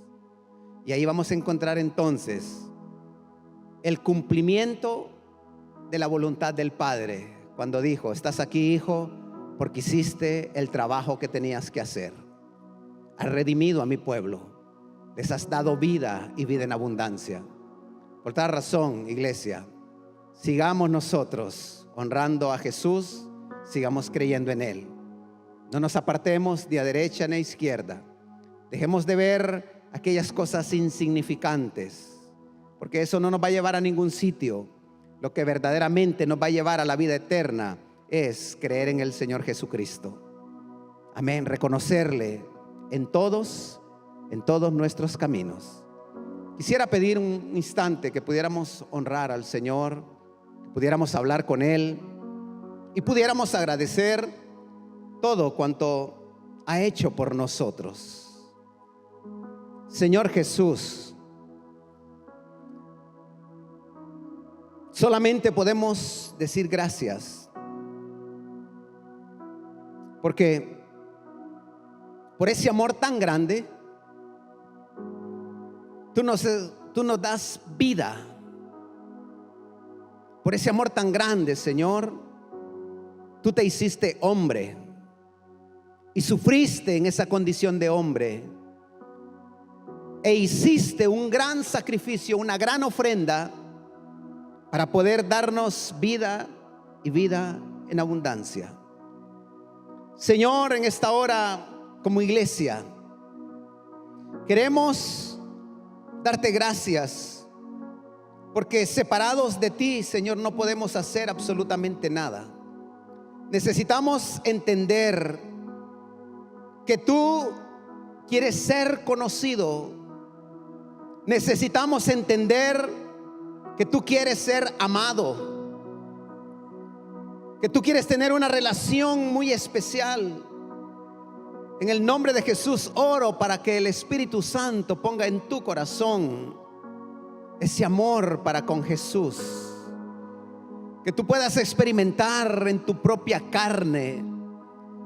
Speaker 2: Y ahí vamos a encontrar entonces el cumplimiento de la voluntad del Padre, cuando dijo: estás aquí, hijo, porque hiciste el trabajo que tenías que hacer. Has redimido a mi pueblo, les has dado vida y vida en abundancia. Por tal razón, iglesia, sigamos nosotros honrando a Jesús, sigamos creyendo en Él. No nos apartemos ni a derecha ni a izquierda. Dejemos de ver aquellas cosas insignificantes, porque eso no nos va a llevar a ningún sitio. Lo que verdaderamente nos va a llevar a la vida eterna es creer en el Señor Jesucristo. Amén. Reconocerle en todos nuestros caminos. Quisiera pedir un instante que pudiéramos honrar al Señor, que pudiéramos hablar con Él y pudiéramos agradecer todo cuanto ha hecho por nosotros. Señor Jesús, solamente podemos decir gracias, porque por ese amor tan grande, tú nos das vida. Por ese amor tan grande, Señor, tú te hiciste hombre y sufriste en esa condición de hombre e hiciste un gran sacrificio, una gran ofrenda para poder darnos vida y vida en abundancia. Señor, en esta hora como iglesia, queremos darte gracias, porque separados de ti, Señor, no podemos hacer absolutamente nada. Necesitamos entender que tú quieres ser conocido. Necesitamos entender que tú quieres ser amado, que tú quieres tener una relación muy especial. En el nombre de Jesús oro para que el Espíritu Santo ponga en tu corazón ese amor para con Jesús, que tú puedas experimentar en tu propia carne,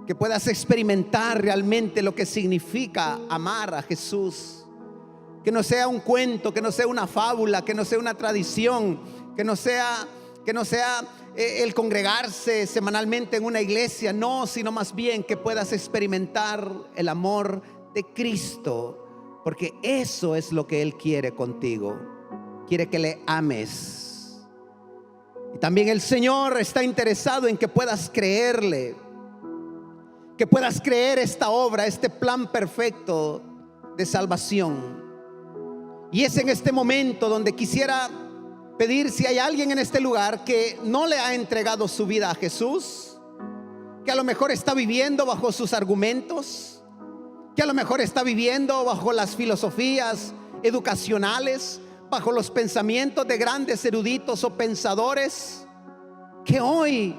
Speaker 2: que puedas experimentar realmente lo que significa amar a Jesús. Que no sea un cuento, que no sea una fábula, que no sea una tradición, que no sea el congregarse semanalmente en una iglesia, no, sino más bien que puedas experimentar el amor de Cristo, porque eso es lo que Él quiere contigo. Quiere que le ames. Y también el Señor está interesado en que puedas creerle, que puedas creer esta obra, este plan perfecto de salvación. Y es en este momento donde quisiera pedir, si hay alguien en este lugar que no le ha entregado su vida a Jesús, que a lo mejor está viviendo bajo sus argumentos, que a lo mejor está viviendo bajo las filosofías educacionales, bajo los pensamientos de grandes eruditos o pensadores, que hoy,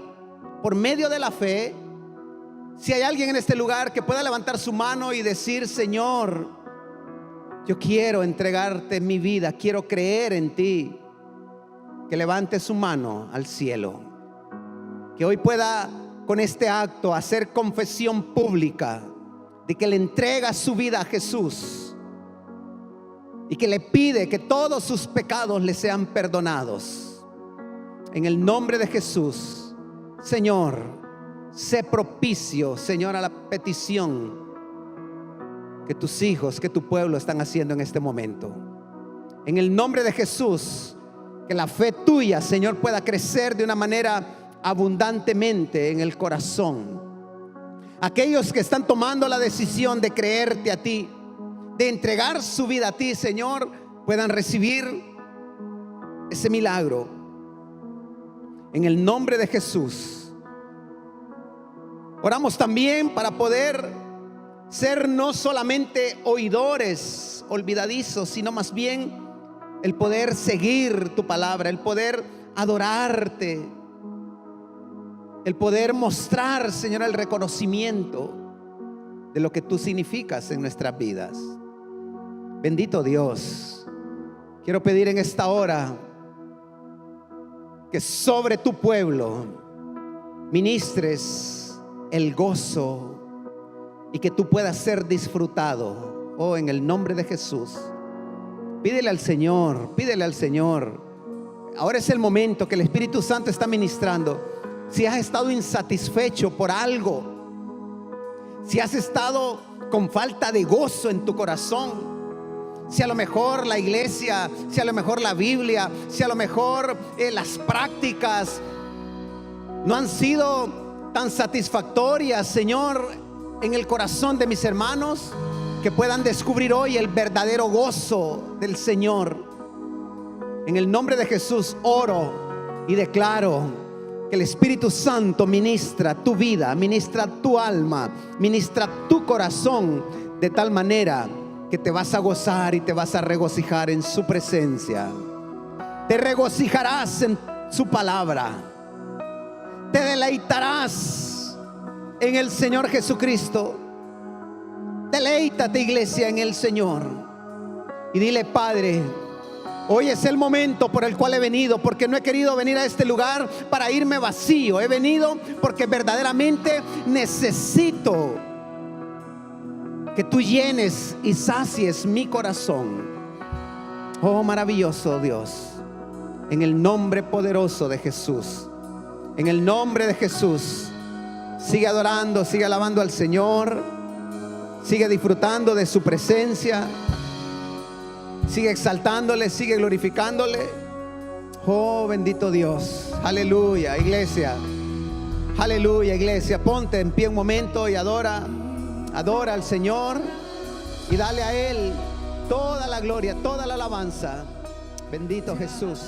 Speaker 2: por medio de la fe, si hay alguien en este lugar que pueda levantar su mano y decir: Señor, yo quiero entregarte mi vida, quiero creer en ti, que levante su mano al cielo, que hoy pueda con este acto hacer confesión pública de que le entrega su vida a Jesús y que le pide que todos sus pecados le sean perdonados. En el nombre de Jesús, Señor, sé propicio, Señor, a la petición que tus hijos, que tu pueblo están haciendo en este momento. En el nombre de Jesús, que la fe tuya, Señor, pueda crecer de una manera abundantemente en el corazón. Aquellos que están tomando la decisión de creerte a ti, de entregar su vida a ti, Señor, puedan recibir ese milagro. En el nombre de Jesús. Oramos también para poder ser no solamente oidores olvidadizos, sino más bien el poder seguir tu palabra, el poder adorarte, el poder mostrar, Señor, el reconocimiento de lo que tú significas en nuestras vidas. Bendito Dios, quiero pedir en esta hora que sobre tu pueblo ministres el gozo y que tú puedas ser disfrutado. Oh, en el nombre de Jesús. Pídele al Señor, pídele al Señor. Ahora es el momento que el Espíritu Santo está ministrando. Si has estado insatisfecho por algo, si has estado con falta de gozo en tu corazón, si a lo mejor la iglesia, si a lo mejor la Biblia, si a lo mejor las prácticas no han sido tan satisfactorias, Señor, en el corazón de mis hermanos, que puedan descubrir hoy el verdadero gozo del Señor. En el nombre de Jesús oro y declaro que el Espíritu Santo ministra tu vida, ministra tu alma, ministra tu corazón, de tal manera que te vas a gozar y te vas a regocijar en su presencia. Te regocijarás en su palabra, te deleitarás en el Señor Jesucristo. Deleítate, iglesia, en el Señor y dile: Padre, hoy es el momento por el cual he venido, porque no he querido venir a este lugar para irme vacío. He venido porque verdaderamente necesito que tú llenes y sacies mi corazón. Oh, maravilloso Dios, en el nombre poderoso de Jesús, en el nombre de Jesús, sigue adorando, sigue alabando al Señor, sigue disfrutando de su presencia, sigue exaltándole, sigue glorificándole. Oh, bendito Dios. Aleluya, iglesia. Aleluya, iglesia. Ponte en pie un momento y adora Adora al Señor y dale a Él toda la gloria, toda la alabanza. Bendito Jesús.